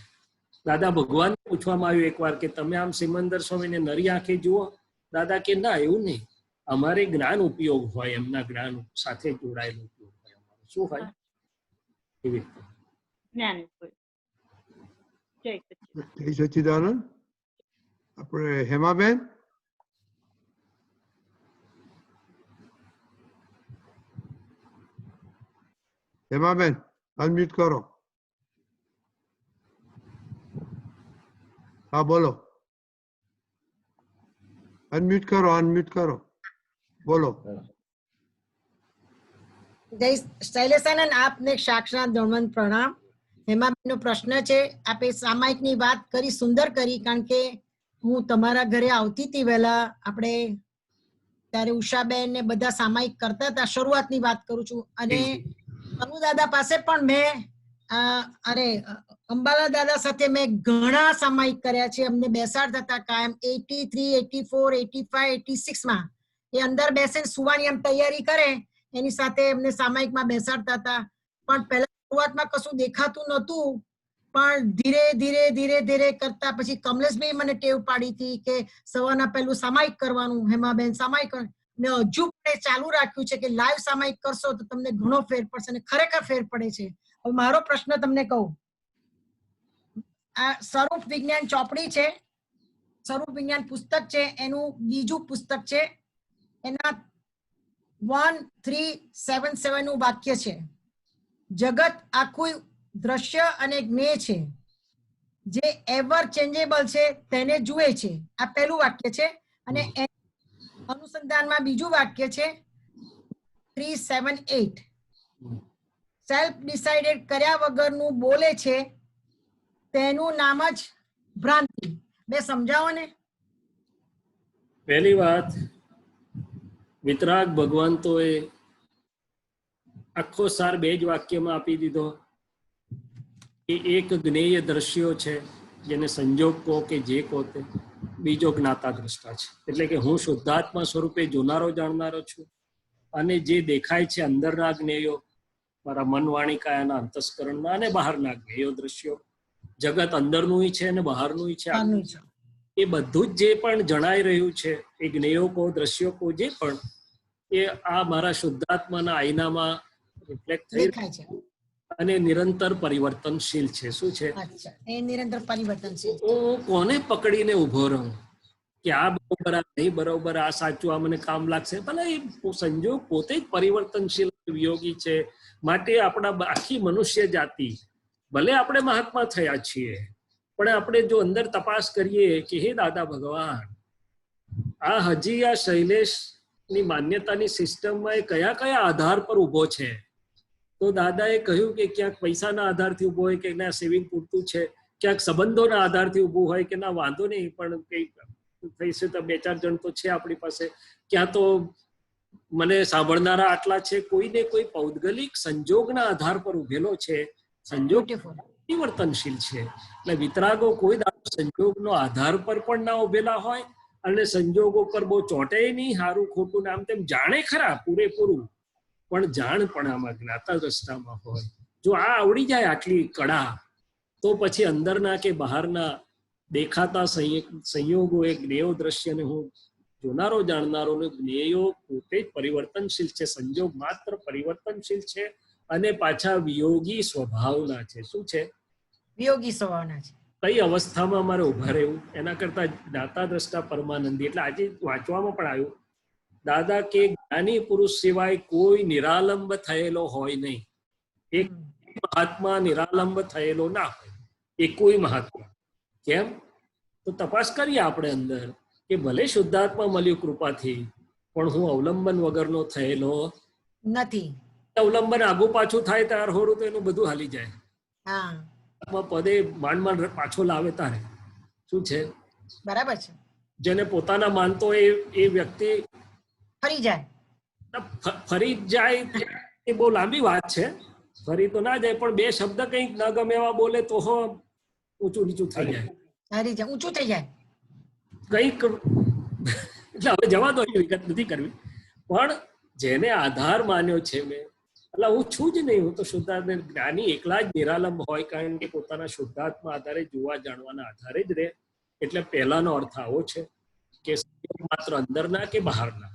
દાદા ભગવાન પૂછવામાં આવ્યું એકવાર કે તમે આમ સિમંદર સ્વામીને નરી આંખે જુઓ? દાદા કે ના, એવું નહીં, અમારે જ્ઞાન ઉપયોગ હોય, એમના જ્ઞાન સાથે જોડાયેલો ઉપયોગ હોય. અમારો શું હોય? એવી રીતે જ્ઞાન. જય સચ્ચિદાનંદ. આપણે હેમાબેન. હેમાબેન અનમ્યુટ કરો. હા બોલો. અનમ્યુટ કરો, અનમ્યુટ કરો, બોલો. જય શૈલેષાનંદ, આપને સાક્ષાત દોણવંત પ્રણામ. હેમાબેનનો પ્રશ્ન છે, આપે સામાયિકની વાત કરી, સુંદર કરી. કારણ કે હું તમારા ઘરે આવતી હતી વહેલા, આપણે ત્યારે ઉષાબેન ને બધા સામાયિક કરતા હતા. શરૂઆતની વાત કરું છું. અને અનુ દાદા પાસે પણ મેં અંબાલા દાદા સાથે મેં ઘણા સામાયિક કર્યા છે. અમને બેસાડતા હતા કાયમ 83, 84, 85, 86 માં એ અંદર બેસીને સુવાની એમ તૈયારી કરે, એની સાથે એમને સામાયિકમાં બેસાડતા હતા. પણ પહેલા શરૂઆતમાં કશું દેખાતું નહોતું, પણ ધીરે ધીરે ધીરે ધીરે કરતા પછી કમલેશભાઈ મને ટેવ પાડી હતી કે સવારના પહેલું સામાયિક કરવાનું. હેમાબેન સામાયિક ને હજુ પણ ચાલુ રાખ્યું છે કે લાઈવ સામાયિક કરશો તો તમને ઘણો ફેર પડશે, અને ખરેખર ફેર પડે છે. હવે મારો પ્રશ્ન તમને કહું, આ સ્વરૂપ વિજ્ઞાન ચોપડી છે, સ્વરૂપ વિજ્ઞાન પુસ્તક છે, એનું બીજું પુસ્તક છે, એના 1377 નું વાક્ય છે, જગત આખું દ્રશ્ય અને જ્ઞેય છે, જે એવર ચેન્જેબલ છે તેને જુએ છે. આ પહેલું વાક્ય છે. અને અનુસંધાનમાં બીજું વાક્ય છે 378, સેલ્ફ ડિસાઇડેડ કર્યા વગરનું બોલે છે તેનું નામ જ ભ્રાંતિ. બે સમજાવો ને. પહેલી વાત, વિતરાગ ભગવાન તો એ આખો સાર બે જ વાક્યમાં આપી દીધો કે એક જ્ઞેય દ્રશ્યો છે, જેને સંજોગ કહો કે જે કહો તે, બીજો જ્ઞાતા દ્રષ્ટા છે. એટલે કે હું શુદ્ધાત્મા સ્વરૂપે જોનારો જાણનારો છું, અને જે દેખાય છે અંદરના જ્ઞેયો, મારા મન વાણી કાયાના અંતસ્કરણના અને બહારના જ્ઞેયો દ્રશ્યો, જગત અંદરનું છે અને બહારનું છે, એ બધું જ જે પણ જણાઈ રહ્યું છે, એ જ્ઞેયો કહો દ્રશ્યો કહો જે પણ, એ આ મારા શુદ્ધાત્માના આઈનામાં રિફ્લેક્ટ થઈ રહ્યું છે અને નિરંતર પરિવર્તનશીલ છે. શું છે? એ નિરંતર પરિવર્તનશીલ. હું કોને પકડીને ઉભો રહું કે આ બરોબર, આ નહીં બરોબર, આ સાચું, આ મને કામ લાગશે? ભલે એ સંજોગ પોતે જ પરિવર્તનશીલ વિયોગી છે. માટે આપણા આખી મનુષ્ય જાતિ, ભલે આપણે મહાત્મા થયા છીએ, પણ આપણે જો અંદર તપાસ કરીએ કે હે દાદા ભગવાન, આ હજી આ શૈલેષની માન્યતાની સિસ્ટમમાં એ કયા કયા આધાર પર ઉભો છે? તો દાદાએ કહ્યું કે ક્યાંક પૈસાના આધારથી ઉભો હોય કે ના સેવિંગ પૂરતું છે, ક્યાંક સંબંધોના આધારથી ઉભું હોય કે ના વાંધો નહીં પણ કઈ થઈશે તો બે ચાર જણ તો છે આપણી પાસે, ક્યાં તો મને સાંભળનારા આટલા છે. કોઈને કોઈ પૌદ્ગલિક સંજોગના આધાર પર ઉભેલો છે. સંજોગ પરિવર્તનશીલ છે. એટલે વિતરાગો કોઈ સંજોગનો આધાર પર પણ ના ઉભેલા હોય, અને સંજોગો પર બહુ ચોંટે નહીં, સારું ખોટું નામ તેમ જાણે ખરા પૂરેપૂરું, પણ જાણ પણ આમાં જ્ઞાતા દ્રષ્ટામાં હોય. જો આ આવડી જાય આટલી કળા, તો પછી અંદરના કે બહારના દેખાતા સંયોગો એ જ્ઞેયો દ્રશ્યને હું જોનારો જાણનારો, જ્ઞેયો પોતે જ પરિવર્તનશીલ છે, સંજોગ માત્ર પરિવર્તનશીલ છે, અને પાછા વિયોગી સ્વભાવના છે. શું છે? વિયોગી સ્વભાવના છે. કઈ અવસ્થામાં અમારે ઉભા રહેવું, એના કરતા જ્ઞાતા દ્રષ્ટા પરમાનંદી. એટલે આજે વાંચવામાં પણ આવ્યું, દાદા કે જ્ઞાની પુરુષ સિવાય કોઈ નિરાલંબ થયેલો હોય નહીં. એક મહાત્મા નિરાલંબ થયેલો ના હોય. એ કોઈ મહાત્મા. કેમ? તો તપાસ કરીએ આપણે અંદર કે ભલે શુદ્ધાત્મા મળ્યું કૃપાથી, પણ હું અવલંબન વગરનો થયેલો નથી. અવલંબન આગુ પાછું થાય ત્યાર હોરું તો એનું બધું હાલી જાય. હા, પદે માંડ પાછો લાવે તારે શું છે? બરાબર છે. જેને પોતાના માનતો એ વ્યક્તિ ફરી જાય. ફરી જાય એ બહુ લાંબી વાત છે. ફરી તો ના જાય, પણ બે શબ્દ કંઈક ન ગમે એવા બોલે તો ઊંચું નીચું થઈ જાય. ઊંચું થઈ જાય કંઈક. એટલે હવે જવા દો, વિગત નથી કરવી. પણ જેને આધાર માન્યો છે મેં, એટલે હું છું જ નહીં, હું તો શુદ્ધાત્મા જ્ઞાની એકલા જ નિરાલંબ હોય, કારણ કે પોતાના શુદ્ધાત્મા આધારે જોવા જાણવાના આધારે જ રહે. એટલે પહેલાનો અર્થ આવો છે કે માત્ર અંદરના કે બહારના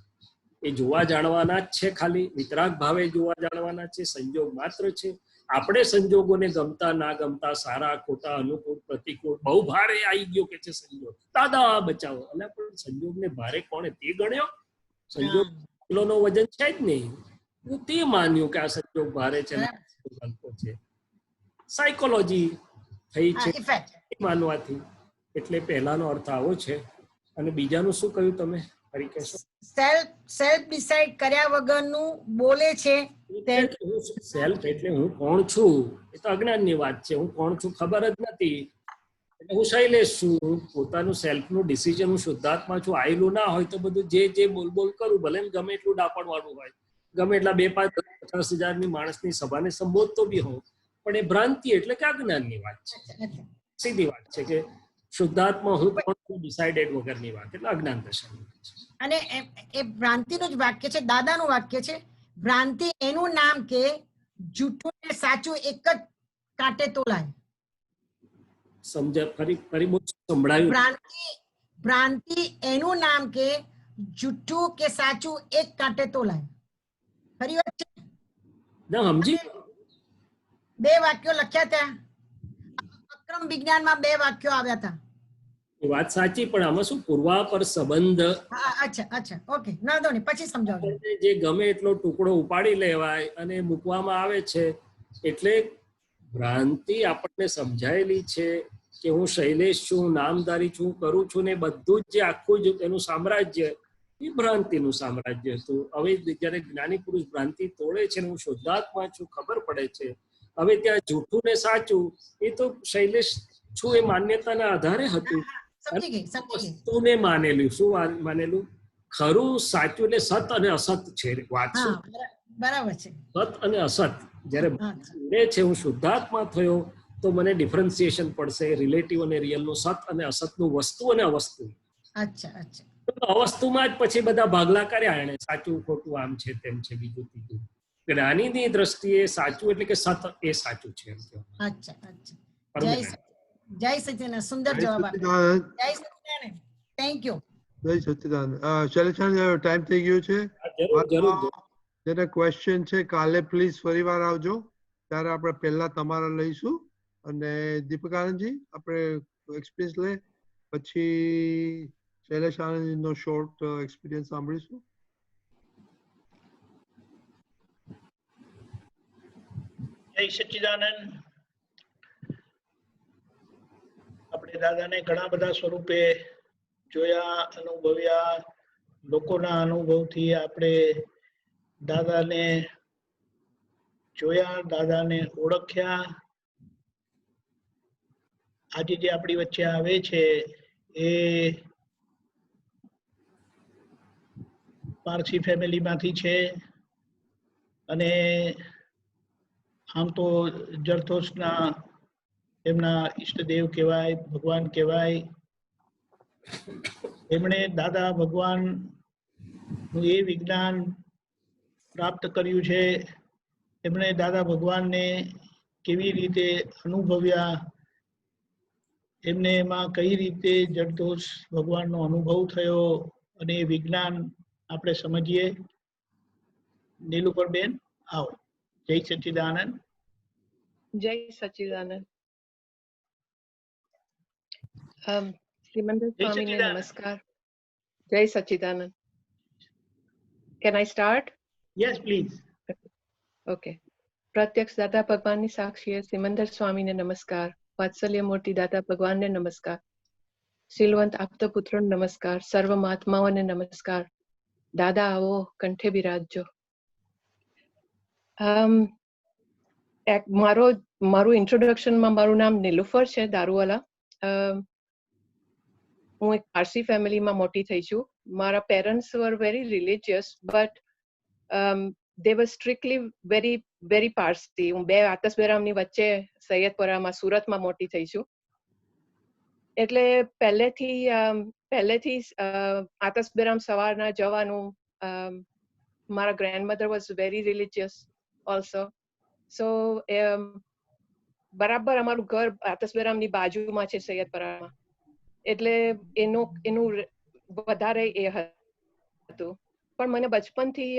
એ જોવા જાણવાના જ છે. ખાલી વિતરાગ ભાવે જોવા જાણવાના છે. સંજોગ માત્ર છે. આપણે સંજોગોને ગમતા ના ગમતા, સારા ખોટા, અનુકૂળ પ્રતિકૂળ, બહુ ભારે આવી ગયો કે છે સંજોગ, દાદા બચાવો. એટલે પણ સંજોગને ભારે કોણે તે ગણ્યો? સંજોગ કિલોનો વજન છે જ નહીં. હું તે માન્યું કે આ સંજોગ ભારે છે, હલકો છે. સાયકોલોજી થઈ છે માનવાથી. એટલે પહેલાનો અર્થ આવો છે. અને બીજાનું શું કહ્યું તમે? ફરી કહેશો? સેલ્ફ ડિસાઇડ કર્યા વગરનું બોલે છે. સેલ્ફ એટલે હું કોણ છું એ તો અજ્ઞાનની વાત છે. હું કોણ છું ખબર જ નથી. એટલે હું શૈલેષ છું. પોતાનું સેલ્ફનું ડિસિઝન, હું શુદ્ધાત્મા છું, આયેલું ના હોય તો બધું જે બોલ કરું, ભલે ગમે એટલું ડાપણ વાળું હોય, ગમે એટલા 2-5-50,000 માણસની સભાને સંબોધતો બી હોઉં, પણ એ ભ્રાંતિ એટલે કે અજ્ઞાનની વાત છે. સીધી વાત છે કે શુદ્ધાત્મા હું પણ ડિસાઇડેડ વગરની વાત, એટલે અજ્ઞાન દશાની વાત છે. અને એ ભ્રાંતિનું જ વાક્ય છે, દાદાનું વાક્ય છે. ભ્રાંતિ એનું નામ કે જૂઠું ને સાચું એક જ કાંટે તોલાય. સમજા? ફરી બહુ સંભળાયું. ભ્રાંતિ એનું નામ કે જૂઠું કે સાચું એક કાંટે તોલાય. ફરી વાત છે. સમજી? 2 વાક્યો લખ્યા હતા. અક્રમ વિજ્ઞાનમાં 2 વાક્યો આવ્યા હતા. એ વાત સાચી, પણ આમાં શું પૂર્વાપર સંબંધ. અચ્છા ઓકે, ના દો ને પછી સમજાવજો. જે ગમે એટલો ટુકડો ઉપાડી લેવાય અને મૂકવામાં આવે છે. એટલે ભ્રાંતિ આપણને સમજાયેલી છે કે હું શૈલેષ છું, નામધારી છું, કરું છું, ને બધું જ જે આખું જ એનું સામ્રાજ્ય એ ભ્રાંતિનું સામ્રાજ્ય હતું. હવે જયારે જ્ઞાની પુરુષ ભ્રાંતિ તોડે છે ને હું શુદ્ધાત્મા છું ખબર પડે છે, હવે ત્યાં જૂઠું ને સાચું એ તો શૈલેષ છું એ માન્યતાના આધારે હતું. વસ્તુને માનેલું. શું માનેલું? ખરું સાચું એટલે સત અને અસત છે. વાત શું? બરાબર છે. સત અને અસત જયારે છે હું શુદ્ધાત્મા થયો તો મને ડિફરન્સિએશન પડશે રિલેટિવ અને રિયલ નું, સત અને અસત નું, વસ્તુ અને અવસ્તુ. અવસ્તુમાં જ પછી બધા ભાગલા કર્યા એને, સાચું ખોટું, આમ છે તેમ છે, બીજું ત્રીજું. જ્ઞાનીની દ્રષ્ટિએ સાચું એટલે કે સત એ સાચું છે. જય સચિદાનંદ. સુંદર જવાબ આપ્યો. જય સચિદાનંદ. Thank you. જય સચિદાનંદ. શૈલેષાન ટાઈમ થઈ ગયો છે. જેને ક્વેશ્ચન છે કાલે પ્લીઝ ફરીવાર આવજો, ત્યારે આપણે પહેલા તમારા લઈશું અને દીપકાનંદજી આપણે એક્સપિરિયન્સ લે, પછી શૈલેષ આનંદનો શોર્ટ એક્સપિરિયન્સ સાંભળીશું. જય સચ્ચિદાનંદ. આપણે દાદાને ઘણા બધા સ્વરૂપે જોયા, અનુભવ્યા. લોકોના અનુભવથી આપણે દાદાને જોયા, દાદાને ઓળખ્યા. આજે જે આપણી વચ્ચે આવે છે એ પારસી ફેમિલીમાંથી છે અને આમ તો જરથોસના એમના ઈષ્ટદેવ કહેવાય, ભગવાન કહેવાય. એમણે દાદા ભગવાન નું એ વિજ્ઞાન પ્રાપ્ત કર્યું છે. એમણે દાદા ભગવાનને કેવી રીતે અનુભવ્યા, એમને એમાં કઈ રીતે જરદોષ ભગવાનનો અનુભવ થયો, અને એ વિજ્ઞાન આપણે સમજીએ. નીલુપરબેન આવો. જય સચ્ચિદાનંદ. જય સચ્ચિદાનંદ. શ્રીમંદર સ્વામીને નમસ્કાર. જય સચ્ચિદાનંદ. Can I start? Yes, please. Okay. પ્રત્યક્ષ દાદા ભગવાનની સાક્ષીએ શ્રીમંદર સ્વામીને નમસ્કાર. વાત્સલ્ય મૂર્તિ દાતા ભગવાનને નમસ્કાર, શીલવંત આપતા પુત્રોને નમસ્કાર, સર્વ મહાત્માઓને નમસ્કાર. દાદા આવો, કંઠે બિરાજજો. મારું ઇન્ટ્રોડક્શનમાં મારું નામ નીલુફર છે દારૂવાલા. હું એક પારસી ફેમિલીમાં મોટી થઈ છું. મારા parents were very religious, but they were strictly very Parsi. હું બે આતસબેરામની વચ્ચે સૈયદપુરામાં સુરતમાં મોટી થઈ છું. એટલે પહેલેથી આતસબેરામ સવારના જવાનું. મારા ગ્રેન્ડમધર વોઝ વેરી રિલિજિયસ ઓલ્સો. સો બરાબર અમારું ઘર આતસબેરામની બાજુમાં છે સૈયદપુરામાં, એટલે એનું વધારે એ હતું. પણ મને બચપનથી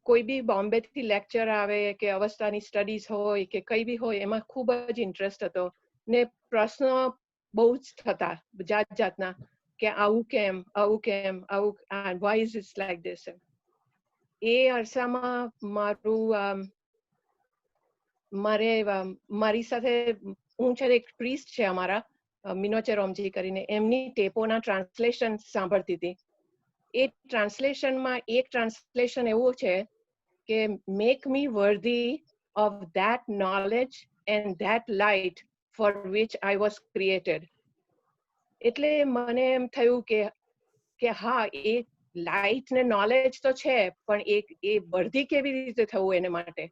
કોઈ બી બોમ્બેથી લેક્ચર આવે કે અવસ્થાની સ્ટડીઝ હોય કે કઈ બી હોય એમાં ખૂબ જ ઇન્ટરેસ્ટ હતો. ને પ્રશ્ન બહુ જ થતા જાતના કે આવું કેમ, why is it like this. એ અરસામાં મારી સાથે હું છે એક પ્રીસ્ટ છે અમારા મીનોચે રોમજી કરીને, એમની ટેપોના ટ્રાન્સલેશન સાંભળતી હતી. એ ટ્રાન્સલેશનમાં એક ટ્રાન્સલેશન એવું છે કે make me worthy of that knowledge and that light for which I was created. એટલે મને એમ થયું કે હા, એ લાઇટ ને નોલેજ તો છે, પણ એ વર્ધી કેવી રીતે થવું એને માટે,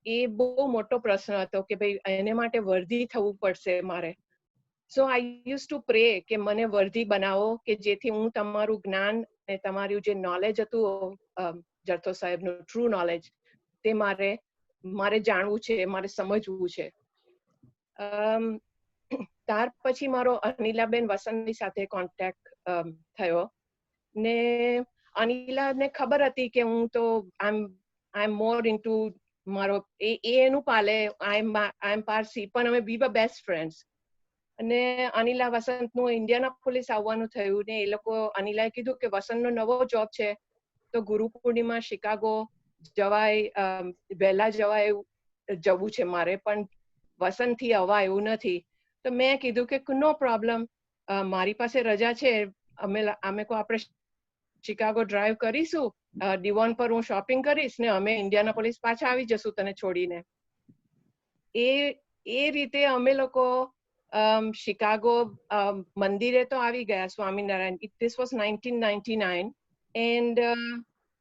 એ બહુ મોટો પ્રશ્ન હતો કે ભાઈ એને માટે વર્ધી થવું પડશે મારે. સો આઈ યુઝ ટુ પ્રે કે મને વર્ધી બનાવો કે જેથી હું તમારું જ્ઞાન અને તમારું જે નોલેજ હતું જરતો સાહેબનું ટ્રુ નોલેજ, તે મારે જાણવું છે, મારે સમજવું છે. ત્યાર પછી મારો અનિલાબેન વસંતની સાથે કોન્ટેક્ટ થયો ને અનિલાને ખબર હતી કે હું તો આઈ એમ મોર ઇન્ટુ મારો એનું પાલે, આઈ એમ પારસી, પણ અમે વી વર બેસ્ટ ફ્રેન્ડ્સ. અને અનિલા વસંતનું ઇન્ડિયાનાપોલિસ આવવાનું થયું ને એ લોકો અનિલાએ કીધું કે વસંતનો નવો જોબ છે તો ગુરુ પૂર્ણિમા શિકાગો જવાય, વહેલા જવું છે મારે, પણ વસંતથી આવવા એવું નથી. તો મેં કીધું કે નો પ્રોબ્લેમ, મારી પાસે રજા છે, અમે આપણે શિકાગો ડ્રાઈવ કરીશું, ડિવોન પર હું શોપિંગ કરીશ ને અમે ઇન્ડિયાનાપોલિસ પાછા આવી જશું તને છોડીને. એ રીતે અમે લોકો શિકાગો મંદિરે તો આવી ગયા સ્વામિનારાયણ. ધીસ વોઝ 1999 એન્ડ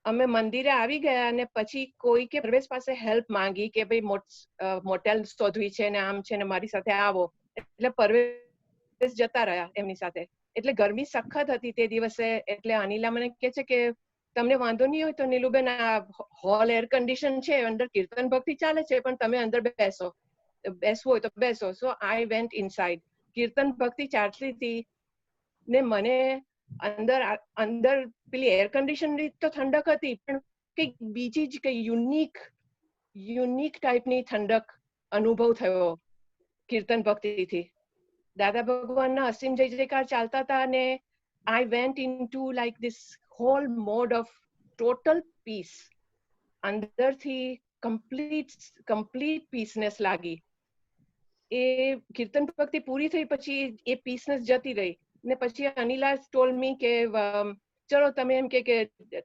અમે મંદિરે આવી ગયા અને પછી કોઈ કે પ્રવેશ પાસે હેલ્પ માંગી કે ભાઈ મોટેલ શોધવી છે ને આમ છે ને મારી સાથે આવો. એટલે પરવેશ જતા રહ્યા એમની સાથે. એટલે ગરમી સખત હતી તે દિવસે. એટલે અનિલા મને કહે છે કે તમને વાંધો નહીં હોય તો નીલુબેન આ હોલ એર કન્ડિશન છે, અંદર કીર્તન ભક્તિ ચાલે છે, પણ તમે અંદર બેસવું હોય તો બેસો. સો આઈ વેન્ટ ઇનસાઇડ. કીર્તન ભક્તિ ચાલતી હતી ને મને અંદર પેલી એર કન્ડિશન તો ઠંડક હતી, પણ કઈક બીજી જ કઈ યુનિક ટાઈપની ઠંડક અનુભવ થયો કીર્તન ભક્તિથી. દાદા ભગવાનના અસીમ જય જયકાર ચાલતા હતા અને I went into like this whole mode of total peace. અંદરથી કમ્પ્લીટ પીસનેસ લાગી. એ કીર્તન ભક્તિ પૂરી થઈ પછી એ પીસનેસ જતી રહી ને પછી અનિલા ટોલ્ડ મી કે ચલો તમે એમ કે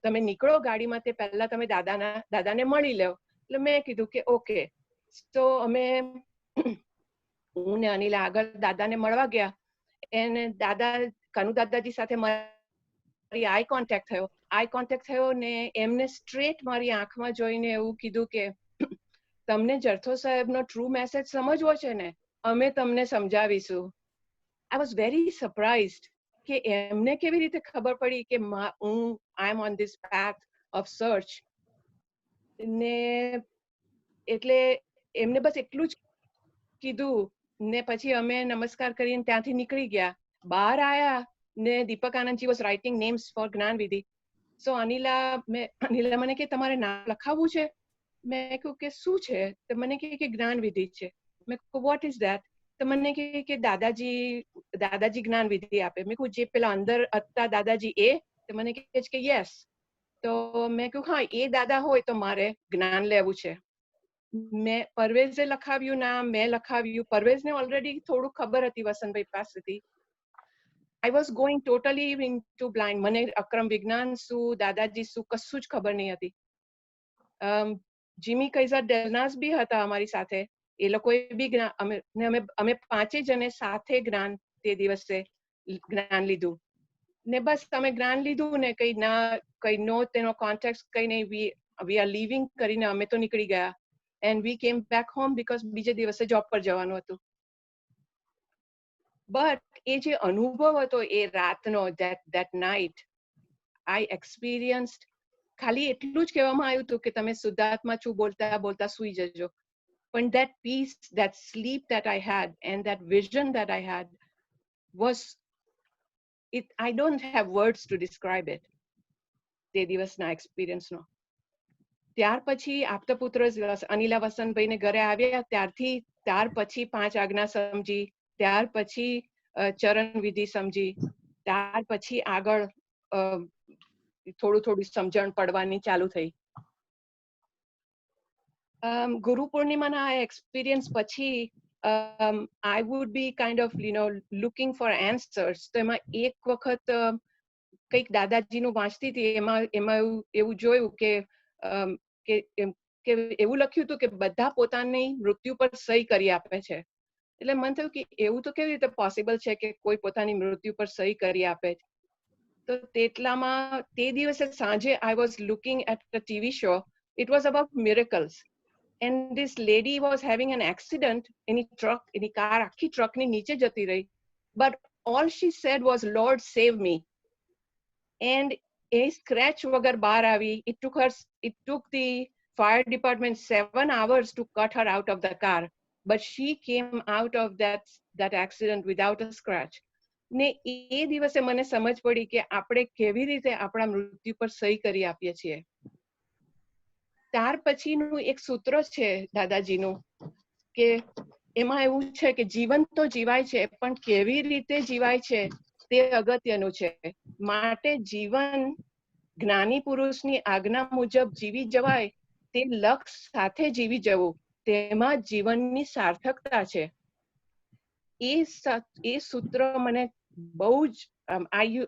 તમે નીકળો ગાડીમાં, તે પહેલા તમે દાદાને મળી લો. એટલે મેં કીધું કે ઓકે. તો અમે હું ને અનિલા આગળ દાદાને મળવા ગયા અને કાનુ દાદાજી સાથે મારી આઈ કોન્ટેક્ટ થયો ને એમને સ્ટ્રેટ મારી આંખમાં જોઈને એવું કીધું કે તમને જરથો સાહેબનો ટ્રુ મેસેજ સમજવો છે ને, અમે તમને સમજાવીશું. આઈ વોઝ વેરી સરપ્રાઇઝડ કે એમને કેવી રીતે ખબર પડી કે I am on this path of search. ને એટલે એમને બસ એટલું જ કીધું ને પછી અમે નમસ્કાર કરીને ત્યાંથી નીકળી ગયા. બહાર આયા ને Deepak Anandji was writing names for Gnanvidhi. So Anila મને કે તમારે નામ લખાવવું છે? મેં કહ્યું કે શું છે? તો મને કે જ્ઞાનવિધિ છે. મેં કહ્યું વોટ ઇઝ ધેટ? તો મને કે દાદાજી જ્ઞાનવિધિ આપે. મેં કહ્યું જે પેલા અંદર હતા દાદાજી એ? તો મને કે યસ. તો મેં કહ્યું હા, એ દાદા હોય તો મારે જ્ઞાન લેવું છે. મેં પરવેઝે લખાવ્યું નામ, મેં લખાવ્યું. પરવેઝને ઓલરેડી થોડું ખબર હતી વસંતભાઈ પાસેથી. I was going totally into blind. મને અક્રમ વિજ્ઞાન શું, દાદાજી શું, કશું જ ખબર નહીં હતી. જીમી કૈઝર ડેલનાસ બી હતા અમારી સાથે. એ લોકોએ બી અમે 5 જણે સાથે જ્ઞાન તે દિવસે જ્ઞાન લીધું ને બસ અમે જ્ઞાન લીધું ને કઈ નો તેનો કોન્ટેક્ટ કઈ નહીં. વી આર લીવિંગ કરીને અમે તો નીકળી ગયા એન્ડ વી કેમ બેક હોમ બીકોઝ બીજે દિવસે જોબ પર જવાનું હતું. બટ એ જે અનુભવ હતો એ રાતનો, that night I experienced, ખાલી એટલું જ કહેવામાં આવ્યું હતું કે તમે શુદ્ધાત્મા છું બોલતા બોલતા સુઈ જજો. પણ that peace, that sleep that I had and that vision that I had was, I don't have words to describe it. તે દિવસના એક્સપિરિયન્સનો. ત્યાર પછી આપતપુત્ર અનિલા વસંતભાઈને ઘરે આવ્યા ત્યાર પછી 5 આજ્ઞા સમજી, ત્યાર પછી ચરણ વિધિ સમજી, ત્યાર પછી આગળ થોડું સમજણ પડવાની ચાલુ થઈ. ગુરુ પૂર્ણિમાના આ એક્સપિરિયન્સ પછી I would be kind of, looking for answers. તો એમાં એક વખત કંઈક દાદાજીનું વાંચતી હતી, એમાં એવું જોયું કે એવું લખ્યું હતું કે બધા પોતાની મૃત્યુ પર સહી કરી આપે છે. એટલે મને થયું કે એવું તો કેવી રીતે પોસિબલ છે કે કોઈ પોતાની મૃત્યુ પર સહી કરી આપે. તો તેટલામાં તે દિવસે સાંજે I was looking at a TV show. It was about miracles. And this lady was having an accident. Any car આખી ટ્રકની નીચે જતી રહી. But all she said was, Lord, save me. And a scratch વગર બહાર આવી. It took the fire department 7 hours to cut her out of the car. But she came out of that accident without a scratch. ને એ દિવસે મને સમજ પડી કે આપણે કેવી રીતે આપણા મૃત્યુ પર સહી કરી આપીએ છીએ. ત્યાર પછીનું એક સૂત્ર છે દાદાજીનું કે એમાં એવું છે કે જીવન તો જીવાય છે પણ કેવી રીતે જીવાય છે તે અગત્યનું છે. માટે જીવન જ્ઞાની પુરુષની આજ્ઞા મુજબ જીવી જવાય તે લક્ષ્ય સાથે જીવી જવું, તેમાં જીવનની સાર્થકતા છે. એ સૂત્ર મને બહુ જ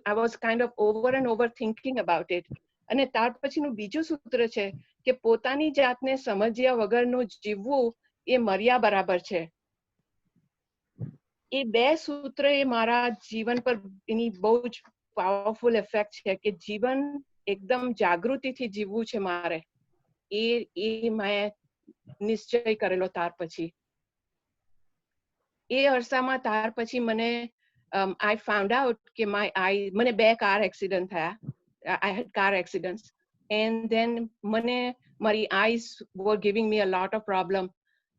I was kind of over and over thinking about it. અને ત્યાર પછીનું બીજું સૂત્ર છે કે પોતાની જાતને સમજ્યા વગરનું જીવવું એ મર્યા બરાબર છે. એ બે સૂત્ર એ મારા જીવન પર એની બહુ જ પાવરફુલ ઇફેક્ટ છે કે જીવન એકદમ જાગૃતિથી જીવવું છે મારે. એ મેં નિશ્ચય કરેલો ત્યાર પછી. એ અરસામાં ત્યાર પછી મને I found out કે મને 2 કાર એક્સિડન્ટ થયા. I had car accidents. And then my eyes were giving me a lot of problem.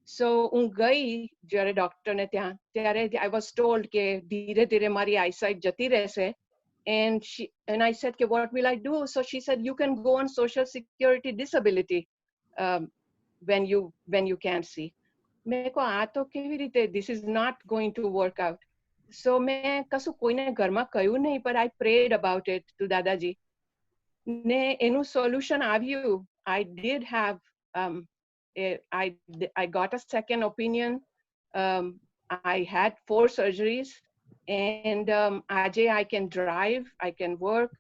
So હું ગઈ જ્યારે ડોક્ટરને ત્યારે I was told કે ધીરે ધીરે મારી eyesight જતી રહેશે. And I said કે what will I do? So she said you can go on social security disability when you can't see. મેં કહ્યું આ તો કેવી રીતે? This is not going to work out. So મેં કશું કોઈને ઘરમાં કહ્યું નહીં, but I prayed about it to દાદાજી. ને એનું સોલ્યુશન આવ્યું. I did have I got a second opinion. I had 4 surgeries and આજે I can drive, I can work.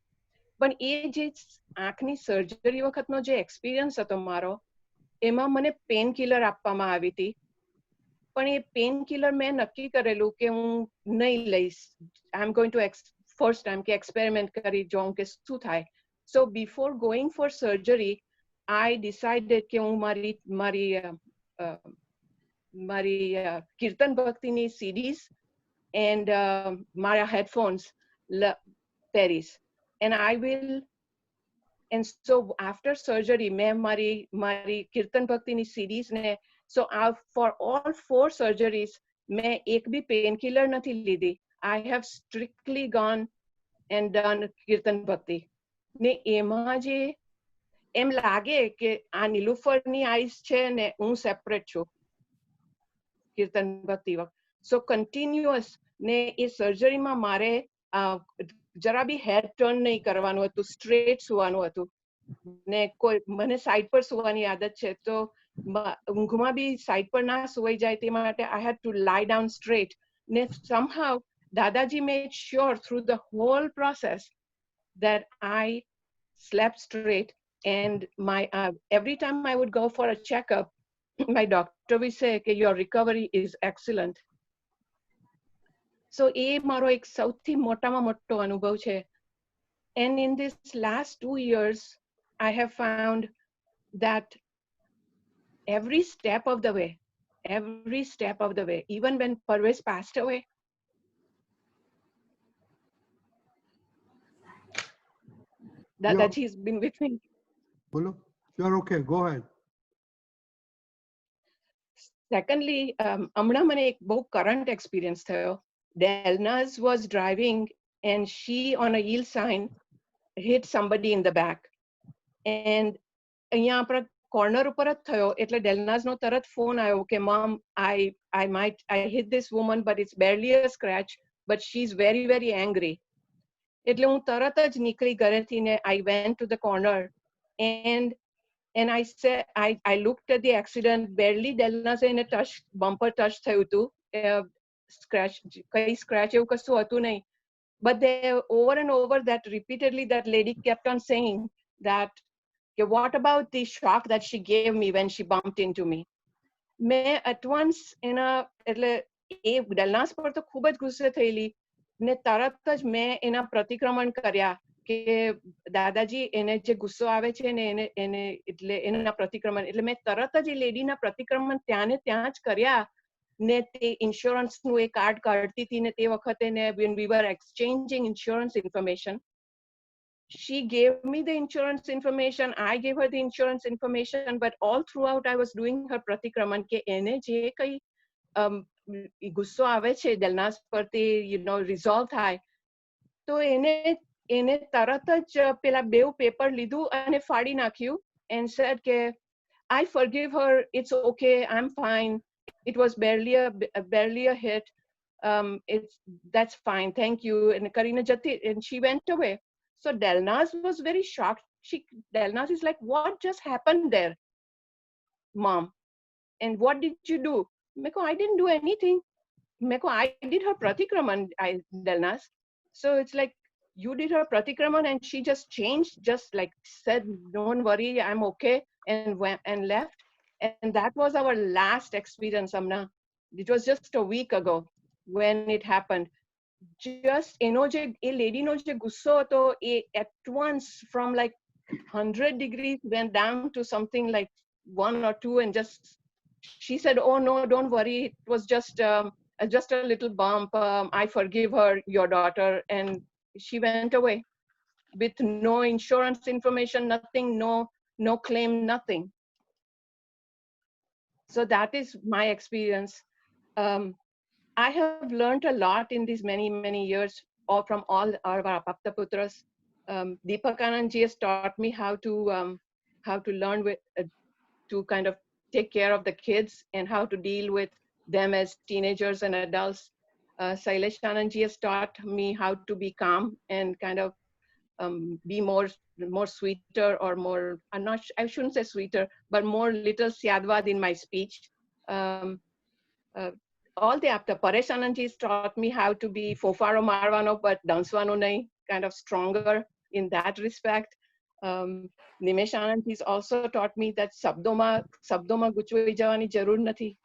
પણ એ જે આંખની સર્જરી વખતનો જે એક્સપિરિયન્સ હતો મારો, એમાં મને પેન કિલર આપવામાં આવી હતી. પણ એ પેન કિલર મેં નક્કી કરેલું કે હું નહીં લઈશ. I am going to first time કે એક્સપેરિમેન્ટ કરી જોઉં કે શું થાય. So before going for surgery, I decided કે હું મારી કીર્તન ભક્તિની CDs and મારા headphones પહેરીશ. And so after surgery, મેં મારી કીર્તન ભક્તિની CDs ને so for all 4 surgeries, મેં એક બી પેન કિલર નથી લીધી. I have strictly gone and done કીર્તન ભક્તિ. ને એમાં જે એમ લાગે કે આ નીલુફરની આઈસ છે ને હું સેપરેટ છું કીર્તન ભક્તિ વખત. સો કન્ટિન્યુઅસ ને એ સર્જરીમાં મારે જરા બી હેડ ટર્ન નહીં કરવાનું હતું, સ્ટ્રેટ સુવાનું હતું. ને મને સાઈડ પર સુવાની આદત છે તો ઊંઘમાં બી સાઈડ પર ના સુવાઈ જાય તે માટે I had to lie down straight. Somehow Dadaji made sure through the whole process that I slept straight, and my every time I would go for a checkup, my doctor would say that your recovery is excellent. So એ મારો એક સૌથી મોટામાં મોટો અનુભવ છે. And in this last 2 years, I have found that every step of the way, even when Parvez passed away, Dadaji has been with me. Bolo, you're okay. Go ahead. Secondly, હમણાં મને એક બહુ current experience થયો. Delnaz was driving and she on a yield sign hit somebody in the back. And અહીંયા આપણા corner ઉપર જ થયો એટલે ડેલનાઝનો તરત ફોન આવ્યો કે mom, I hit this woman but it's barely a scratch, but she's very very angry. એટલે હું તરત જ નીકળી ઘરેથી ને I went to the corner and I said I looked at the accident. Barely Delnaz એને bumper touch થયું હતું. Scratch, કઈ scratch એવું કશું હતું નહીં. But over and over that repeatedly that lady kept on saying that, okay, what about the shock that she gave me when she bumped into me? मैं at once એટલે એ ડેલનાઝ પર તો ખૂબ જ ગુસ્સે થયેલી ને તરત જ મેં એના પ્રતિક્રમણ કર્યા કે દાદાજી એને જે ગુસ્સો આવે છે ને એને એટલે એના પ્રતિક્રમણ એટલે મેં તરત જ એ લેડીના પ્રતિક્રમણ ત્યાં ને ત્યાં જ કર્યા ને તે ઇન્સ્યોરન્સનું એ કાર્ડ કાઢતી હતી ને તે વખતે ને when we were exchanging insurance information, she gave me the insurance information, I gave her the insurance information, but all throughout I was doing her pratikraman કે એને જે કઈ ગુસ્સો આવે છે ડેલનાઝ પર તે resolve થાય તો એને તરત જ પેલા બેવ પેપર લીધું અને ફાડી નાખ્યું and said કે I forgive her, it's okay, I'm fine, it was barely a hit, that's fine, thank you, and કરીને જતી and she went away. So Delnaz was very shocked. Delnaz is like, what just happened there, mom? And what did you do? Meko, I didn't do anything. Meko, I did her pratikraman, Delnaz. So it's like, you did her pratikraman and she just changed, just like said, don't worry, I'm okay, and left. And that was our last experience, Amna. It was just a week ago when it happened. Just a lady no je gusso to at once from like 100 degrees went down to something like 1 or 2, and just she said, oh no, don't worry, it was just a little bump, I forgive her, your daughter, and she went away with no insurance information, nothing, no claim, nothing. So that is my experience. I have learned a lot in these many years, or from all our Apaptaputras. Deepak Anandji has taught me how to learn with to kind of take care of the kids and how to deal with them as teenagers and adults. Sailesh Anandji has taught me how to be calm and kind of be more sweeter, or more, I shouldn't say sweeter, but more little Syadvad in my speech. All the after Paresh Anandji taught me how to be fofaro marvano but danswano nahi, kind of stronger in that respect. Nimesh Anandji also taught me that sabdoma guchwai jawani jarur nathi.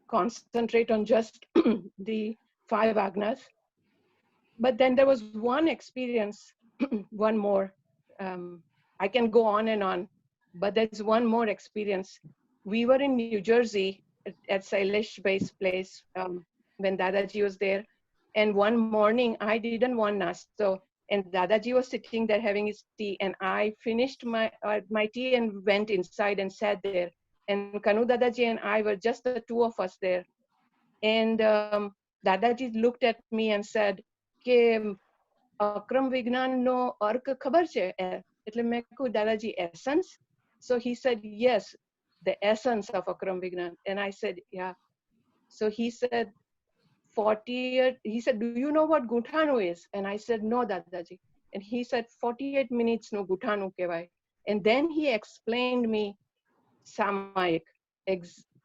Concentrate on just the 5 agnas. But then there was one experience, one more. I can go on and on, but there's one more experience. We were in New Jersey at Sailesh Bai's place when Dadaji was there. And one morning I didn't want nasto, and Dadaji was sitting there having his tea, and I finished my tea and went inside and sat there. And Kanu Dadaji and I were just the 2 of us there. And Dadaji looked at me and said, કે અક્રમ વિજ્ઞાનનો અર્ક ખબર છે? એટલે મેં કહ્યું, દાદાજી, essence? So he said, yes, the essence of Akram Vignan. And I said, yeah. So he said, 48, he said, do you know what Guthanu is? And I said, no, Dadaji. And he said, 48 minutes no Guthanu kevai. And then he explained me Samayik,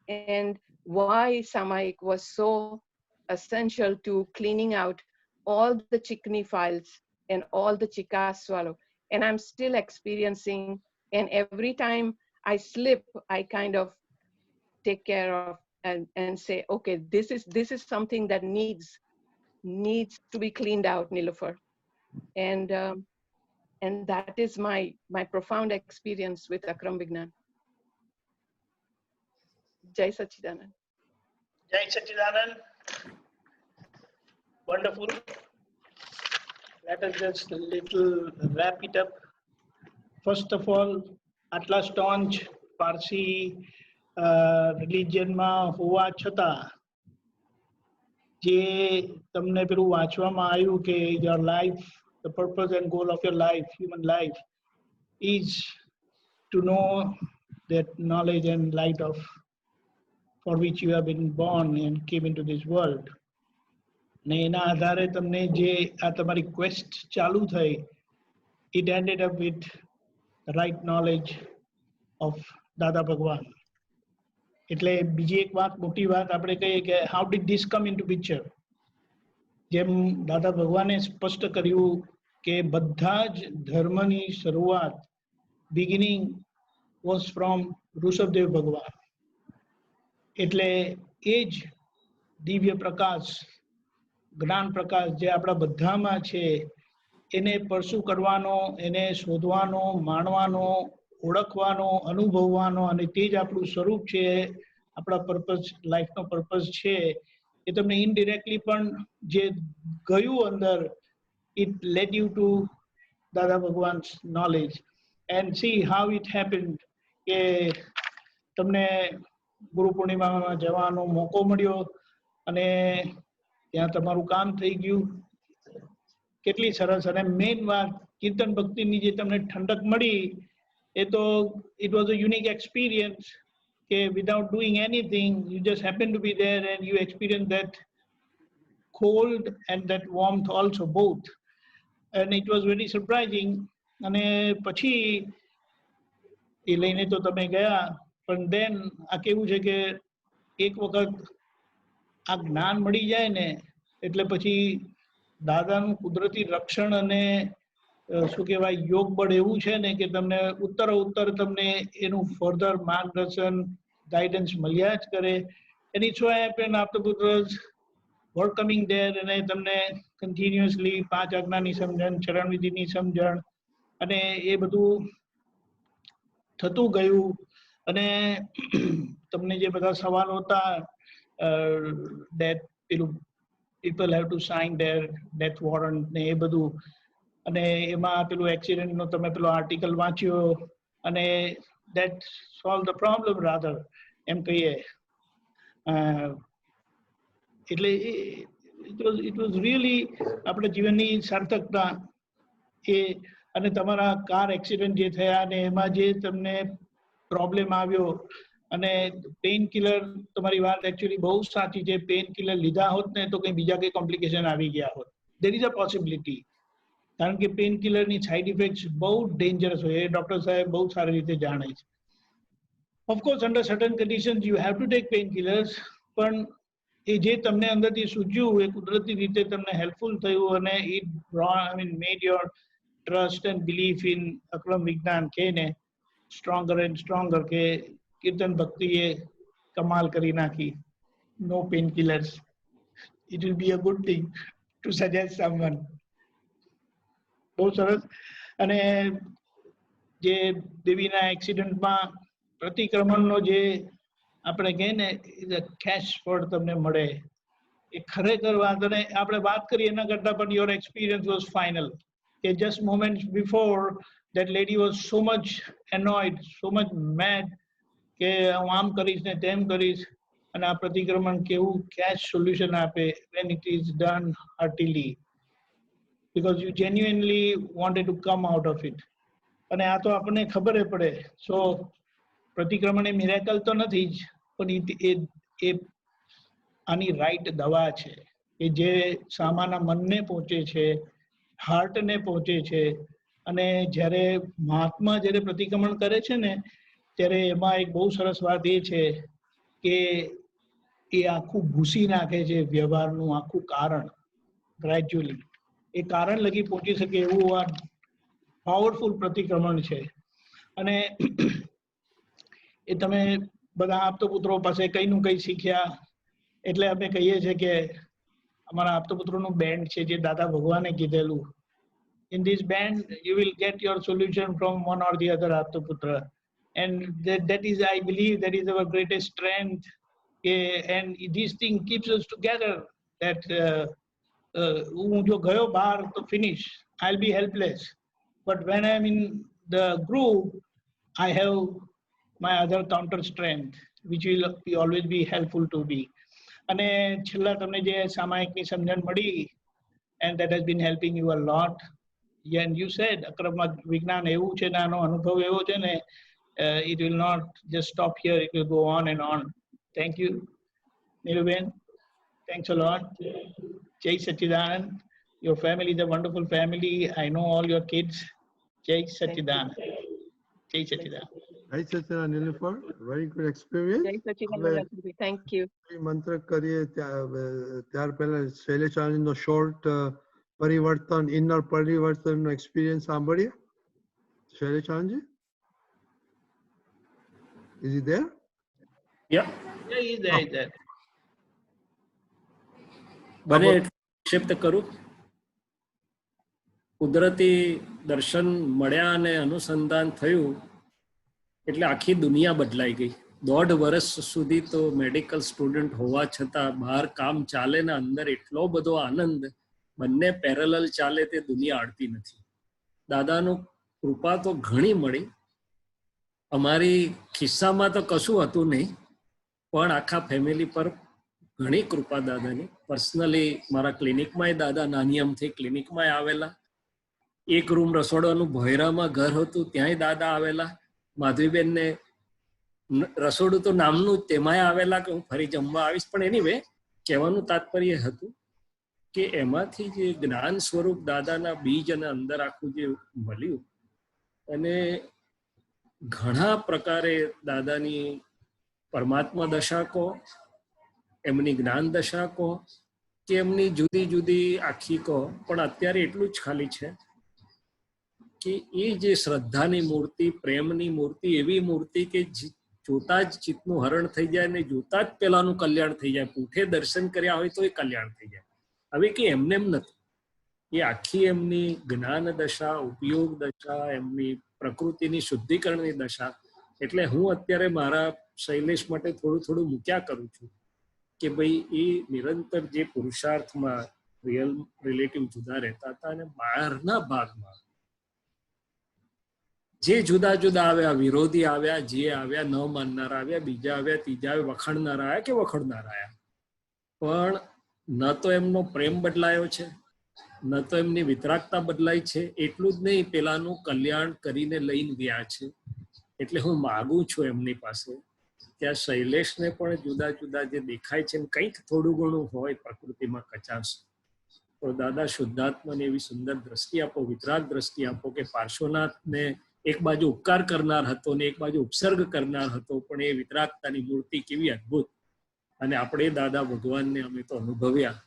and why Samayik was so essential to cleaning out all the Chikni files and all the Chikaswalo. And I'm still experiencing, and every time I slip, I kind of take care of and say, okay, this is something that needs to be cleaned out, Nilofer. And that is my profound experience with Akram Vignan. Jai Sachidanand. Jai Sachidanand. Wonderful. Let us just a little wrap it up. First of all, આટલા staunch Parsi રિલિજનમાં હોવા છતાં જે તમને પેલું વાંચવામાં આવ્યું કે your life, the purpose and goal of your life, human life, is to know that knowledge and light of for which you have been born and came into this world. ને એના આધારે તમને જે આ તમારી quest ચાલુ થઈ, it ended up with the right knowledge of દાદા ભગવાન. એટલે બીજી એક વાત, મોટી વાત આપણે કહીએ કે how did this come into picture? જેમ દાદા ભગવાને સ્પષ્ટ કર્યું કે બધા જ ધર્મની શરૂઆત beginning was from ઋષભદેવ ભગવાન. એટલે એ જ દિવ્ય પ્રકાશ, જ્ઞાન પ્રકાશ જે આપણા બધામાં છે, એને પરસુ કરવાનો, એને શોધવાનો, માણવાનો, ઓળખવાનો, અનુભવવાનો, અને તે જ આપણું સ્વરૂપ છે, આપણા પર્પઝ, લાઈફનો પર્પઝ છે. એ તમને ઇનડિરેક્ટલી પણ જે ગયું અંદર, it led you to દાદા ભગવાન્સ knowledge and see how it happened કે તમને ગુરુ પૂર્ણિમામાં જવાનો મોકો મળ્યો અને ત્યાં તમારું કામ થઈ ગયું. કેટલી સરસ. અને મેઇન વાત કીર્તન ભક્તિની જે તમને ઠંડક મળી, એ તો it was a unique experience કે without doing anything you just happen to be there and you experience that cold and that warmth also both, and it was very surprising. અને પછી એ લઈને તો તમે ગયા, પણ then આ કેવું છે કે એક વખત આ જ્ઞાન મળી જાય ને એટલે પછી દાદાનું કુદરતી રક્ષણ અને શું કહેવાય યોગ બળ એવું છે ને કે તમને ઉત્તર તમને એનું ફર્ધર માર્ગદર્શન, ગાઈડન્સ મળ્યા જ કરે. and it's what happened afterwards were coming there, અને તમને કન્ટિન્યુઅસલી 5 આજ્ઞાની સમજણ, ચરણવિધિની સમજણ અને એ બધું થતું ગયું. અને તમને જે બધા સવાલો હતા, that people have to sign their death warrant ને એ બધું, અને એમાં પેલું એક્સિડન્ટનો તમે પેલો આર્ટિકલ વાંચ્યો અને that solved the problem rather એમ કહીએ. એટલે it was really આપણા જીવનની સાર્થકતા એ. અને તમારા કાર એક્સિડન્ટ જે થયા ને એમાં જે તમને પ્રોબ્લેમ આવ્યો, અને પેઇન કિલર, તમારી વાત એકચ્યુઅલી બહુ સાચી છે, પેઇન કિલર લીધા હોત ને તો કંઈ બીજા કંઈ કોમ્પ્લિકેશન આવી ગયા હોત. દેર ઇઝ અ પોસિબિલિટી, કારણ કે પેઇન કિલરની સાઇડ ઇફેક્ટ્સ બહુ ડેન્જરસ હોય, એ ડૉક્ટર સાહેબ બહુ સારી રીતે જાણે છે. Of course under certain conditions you have to take pain killers, પણ એ જે તમને અંદરથી સૂચ્યું એ કુદરતી રીતે તમને હેલ્પફુલ થયું, અને it made your trust and belief in Akram Vignan kene stronger and stronger ke kirtan bhakti ye kamal kari nakhi. No painkillers. It will be a good thing to suggest someone. बहुत सरस. અને જે દેવીના એક્સિડન્ટમાં પ્રતિક્રમણનો જે આપણે કહીએ ને cache ફળ તમને મળે, એ ખરેખર વાત. અને આપણે વાત કરીએ એના કરતાં પણ your experience was final. Just moments before, that lady was so much annoyed, so much mad કે હું આમ કરીશ ને તેમ કરીશ, અને આ પ્રતિક્રમણ કેવું કેશ સોલ્યુશન આપે when it is done heartily, because you genuinely wanted to come out of it. અને આ તો આપણને ખબર પડે. સો પ્રતિક્રમણ એ મિરેકલ તો નથી જ, પણ એ આની રાઈટ દવા છે કે જે સામાના મનને પહોંચે છે, હાર્ટને પહોંચે છે. અને જ્યારે મહાત્મા જ્યારે પ્રતિક્રમણ કરે છે ને ત્યારે એમાં એક બહુ સરસ વાત એ છે કે એ આખું ભૂસી નાખે છે વ્યવહારનું આખું કારણ ગ્રેજ્યુઅલી. એ કારણ લગી પહોંચી શકે એવું આ પાવરફુલ પ્રતિક્રમણ છે. અને એ તમે બધા આપતપુત્રો પાસે કઈ નું કઈ શીખ્યા. એટલે અમે કહીએ છીએ કે અમારા આપતપુત્રોનું બેન્ડ છે જે દાદા ભગવાને કીધેલું. In this band, you will get your solution from one or the other Aptaputra. And that is, I believe, that is our greatest strength. And this thing keeps us together. That jo gayo bahar to finish, I'll be helpless. But when I'm in the group, I have my other counter strength, which will be always be helpful to me. અને છેલ્લા તમને જે સામાયિકની સમજણ મળી, and that has been helping you a lot. And you said અક્રમ વિજ્ઞાન એવું છે ને આનો અનુભવ એવો છે ને, it will not just stop here, it will go on and on. Thank you, Niruben. Thanks a lot. Jai Sachidanand. Your family is a wonderful family. I know all your kids. Jai Sachidanand. Jai Sachidanand. Jai Sachidanand, Nilüfer. Very good experience. Jai Sachidanand. Thank you. મંત્ર કરીએ ત્યાર પહેલા શૈલેષાનંદનો short પરિવર્તન, inner પરિવર્તનનો experience સાંભળીએ. Shaileshanandji, is he there? Yeah. Yeah, he's there, he's there. બને સંક્ષિપ્ત કરું. કુદરતી દર્શન મળ્યા અને અનુસંધાન થયું એટલે આખી દુનિયા બદલાઈ ગઈ. 1.5 વર્ષ સુધી તો મેડિકલ સ્ટુડન્ટ હોવા છતાં બહાર કામ ચાલે ને અંદર એટલો બધો આનંદ, બંને પેરેલલ ચાલે તે દુનિયા અડતી નથી. દાદાનું કૃપા તો ઘણી મળી. અમારી ખિસ્સામાં તો કશું હતું નહીં, પણ આખા ફેમિલી પર ઘણી કૃપા દાદાની. પર્સનલી મારા ક્લિનિકમાંય દાદા નાની અમથી ક્લિનિકમાંય આવેલા. એક રૂમ રસોડાનું ભોયરામાં ઘર હતું, ત્યાંય દાદા આવેલા. માધવીબેનને રસોડું તો નામનું જ, તેમાંય આવેલા કે હું ફરી જમવા આવીશ. પણ એનીવે કહેવાનું તાત્પર્ય હતું કે એમાંથી જે જ્ઞાન સ્વરૂપ દાદાના બીજ અને અંદર આખું જે મળ્યું, અને ઘણા પ્રકારે દાદાની પરમાત્મા દશા કહો, એમની જ્ઞાન દશા કહો કે એમની જુદી જુદી આખી કહો, પણ અત્યારે એટલું જ ખાલી છે કે એ જે શ્રદ્ધાની મૂર્તિ, પ્રેમની મૂર્તિ, એવી મૂર્તિ કે જોતા જ ચિત્તનું હરણ થઈ જાય ને જોતા જ પેલાનું કલ્યાણ થઈ જાય. પૂઠે દર્શન કર્યા હોય તો એ કલ્યાણ થઈ જાય. હવે કે એમને એમ નથી, એ આખી એમની જ્ઞાન દશા, ઉપયોગ દશા, એમની પ્રકૃતિની શુદ્ધિકરણની દશા. એટલે હું અત્યારે મારા શૈલેષ માટે થોડું થોડું મૂક્યા કરું છું કે ભાઈ એ નિરંતર જે પુરુષાર્થમાં રિલેટિવ જુદા રહેતા હતા, અને બહારના ભાગમાં જે જુદા જુદા આવ્યા, વિરોધી આવ્યા, જે આવ્યા, ન માનનારા આવ્યા, બીજા આવ્યા, ત્રીજા આવ્યા, વખાણનારા આવ્યા કે વખોડનારા આવ્યા, પણ ન તો એમનો પ્રેમ બદલાયો છે, ન તો એમની વિતરાગતા બદલાઈ છે. એટલું જ નહીં, પેલાનું કલ્યાણ કરીને લઈને ગયા છે. એટલે હું માગું છું એમની પાસે કે આ શૈલેષને પણ જુદા જુદા જે દેખાય છે, કંઈક થોડું ઘણું હોય પ્રકૃતિમાં કચાશ, તો દાદા શુદ્ધાત્માને એવી સુંદર દ્રષ્ટિ આપો, વિતરાગ દ્રષ્ટિ આપો કે પાર્શ્વનાથને એક બાજુ ઉપકાર કરનાર હતો ને એક બાજુ ઉપસર્ગ કરનાર હતો, પણ એ વિતરાગતાની મૂર્તિ કેવી અદ્ભુત. અને આપણે દાદા ભગવાનને અમે તો અનુભવ્યા,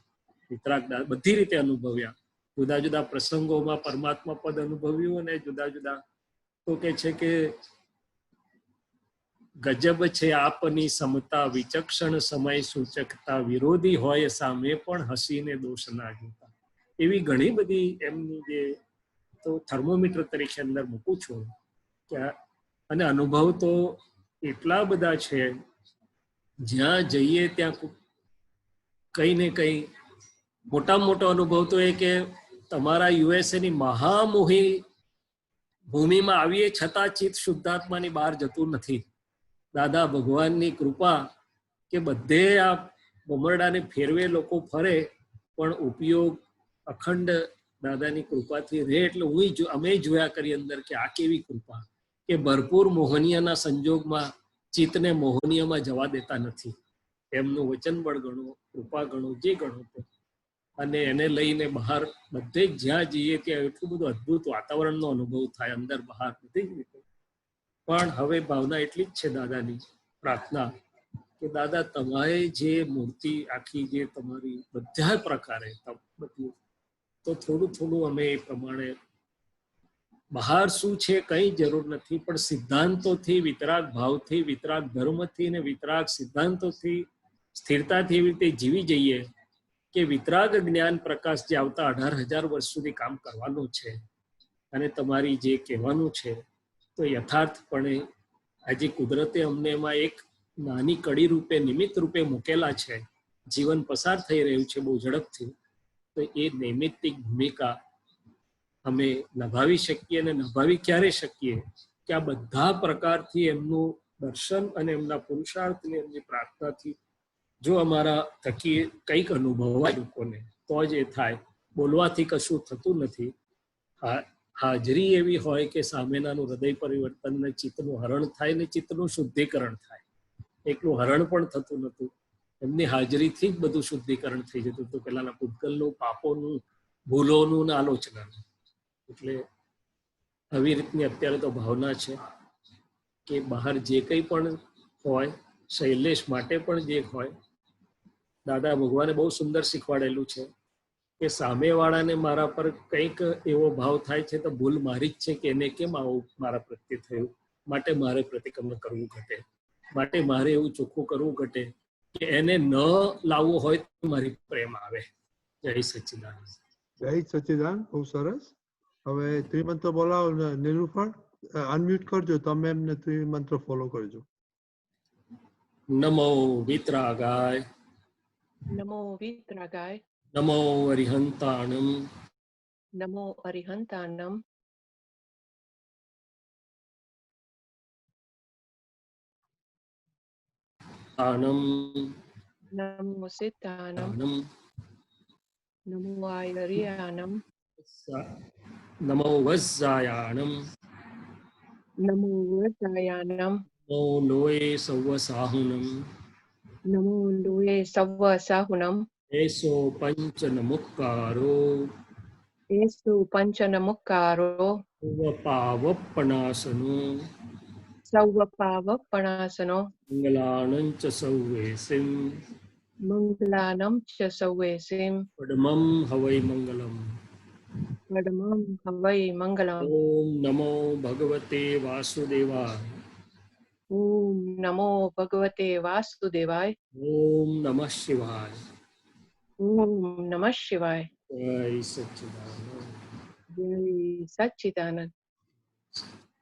વિતરાગ બધી રીતે અનુભવ્યા. જુદા જુદા પ્રસંગોમાં પરમાત્મા પદ અનુભવ્યું, અને જુદા જુદા તો કે છે કે ગજબ છે આપની સમતા, વિચક્ષણ સમય સૂચકતા, વિરોધી હોય સામે પણ હસીને દોષ ના જોતા. એવી ઘણી બધી એમની જે તો થર્મોમીટર તરીકે અંદર મૂકું છું કે, અને અનુભવ તો એટલા બધા છે, જ્યાં જઈએ ત્યાં કઈ ને કઈ મોટામાં મોટો અનુભવ તો એ કે તમારા યુએસએની મહામોહી ભૂમિમાં આવીએ છતાં ચિત્ત શુદ્ધાત્માની બહાર જતું નથી. દાદા ભગવાનની કૃપા કે બધે આ ભમરડાને ફેરવે લોકો ફરે, પણ ઉપયોગ અખંડ દાદાની કૃપાથી રહે. એટલે અમે જોયા કરી અંદર કે આ કેવી કૃપા કે ભરપૂર મોહનીયના સંજોગમાં ચિત્તને મોહનીયમાં જવા દેતા નથી. એમનું વચન બળ ગણો, કૃપા ગણો, જે ગણો તે, અને એને લઈને બહાર બધે જ્યાં જઈએ ત્યાં એટલું બધું અદ્ભુત વાતાવરણનો અનુભવ થાય, અંદર બહાર બધી જ રીતે. પણ હવે ભાવના એટલી જ છે દાદાની પ્રાર્થના કે દાદા તમારે જે મૂર્તિ આખી જે તમારી બધા પ્રકારે બધું તો થોડું થોડું અમે એ પ્રમાણે બહાર શું છે કઈ જરૂર નથી, પણ સિદ્ધાંતોથી વિતરાગ ભાવથી વિતરાગ ધર્મથી ને વિતરાગ સિદ્ધાંતોથી સ્થિરતાથી એવી રીતે જીવી જઈએ કે વિતરાગ જ્ઞાન પ્રકાશ જે આવતા 18,000 વર્ષ સુધી કામ કરવાનું છે અને તમારી જે કહેવાનું છે તો યથાર્થપણે આજે કુદરતે અમને એમાં એક નાની કડી રૂપે નિમિત્ત રૂપે મૂકેલા છે. જીવન પસાર થઈ રહ્યું છે બહુ ઝડપથી, તો એ નૈમિત્તિક ભૂમિકા અમે નિભાવી શકીએ અને નિભાવી ક્યારે શકીએ કે આ બધા પ્રકારથી એમનું દર્શન અને એમના પુરુષાર્થને એમની પ્રાર્થનાથી જો અમારા થકી કંઈક અનુભવાય લોકોને તો જ એ થાય. બોલવાથી કશું થતું નથી. હાજરી એવી હોય કે સામેનાનું હૃદય પરિવર્તન ને ચિત્તનું હરણ થાય ને ચિત્તનું શુદ્ધિકરણ થાય. એકલું હરણ પણ થતું નહોતું, એમની હાજરીથી જ બધું શુદ્ધિકરણ થઈ જતું હતું, પેલાના પૂતગલનું, પાપોનું, ભૂલોનું ને આલોચનાનું. એટલે આવી રીતની અત્યારે તો ભાવના છે કે બહાર જે કંઈ પણ હોય, શૈલેષ માટે પણ જે હોય, દાદા ભગવાને બહુ સુંદર શીખવાડેલું છે કે સામેવાળાને મારા પર કંઈક એવો ભાવ થાય છે તો ભૂલ મારી જ છે કે એને કેમ આવું મારા પ્રત્યે થયું, માટે મારે પ્રતિક્રમણ કરવું ઘટે, માટે મારે એવું ચોખ્ખું કરવું ઘટે કે એને ન લાવવું હોય તો મારી પ્રેમ આવે. જય સચ્ચિદાનંદ. જય સચ્ચિદાનંદ. બહુ સરસ. હવે ત્રિમંત્ર બોલાવો. નિરૂપણ અનમ્યુટ કરજો, તમે એમને ત્રિમંત્ર ફોલો કરજો. નમો વિતરાગાય, નમો વિતરાગાય, નમો અરિહંતાણમ, નમો અરિહંતાણમ, આનમ, નમો સિદ્ધાનમ, નમો આયર્યાનમ, નમો વજ્જાયાણમ, નમો વજ્જાયાનમ, નમો લોએ સૌવ સાહુનમ, નમો લોએ સૌવ સાહુનમ, એસો પંચન મુક્કારો, એસુ પંચન મુક્કારો, સૌવ પાવપનાસનો, સૌવ પાવપણાસનો, મંગલાનંચ સૌવેસિમ, મંગલાનમ ચ સૌવેસિમ, પડમમ હવૈ મંગલમ. પડમમ હવૈ મંગલમ. ઓમ નમો ભગવતે વાસુદેવાય. ઓમ નમો ભગવતે વાસુદેવાય. ઓમ નમઃ શિવાય. ઓમ નમઃ શિવાય. જય સચ્ચિદાનંદ. જય સચ્ચિદાનંદ.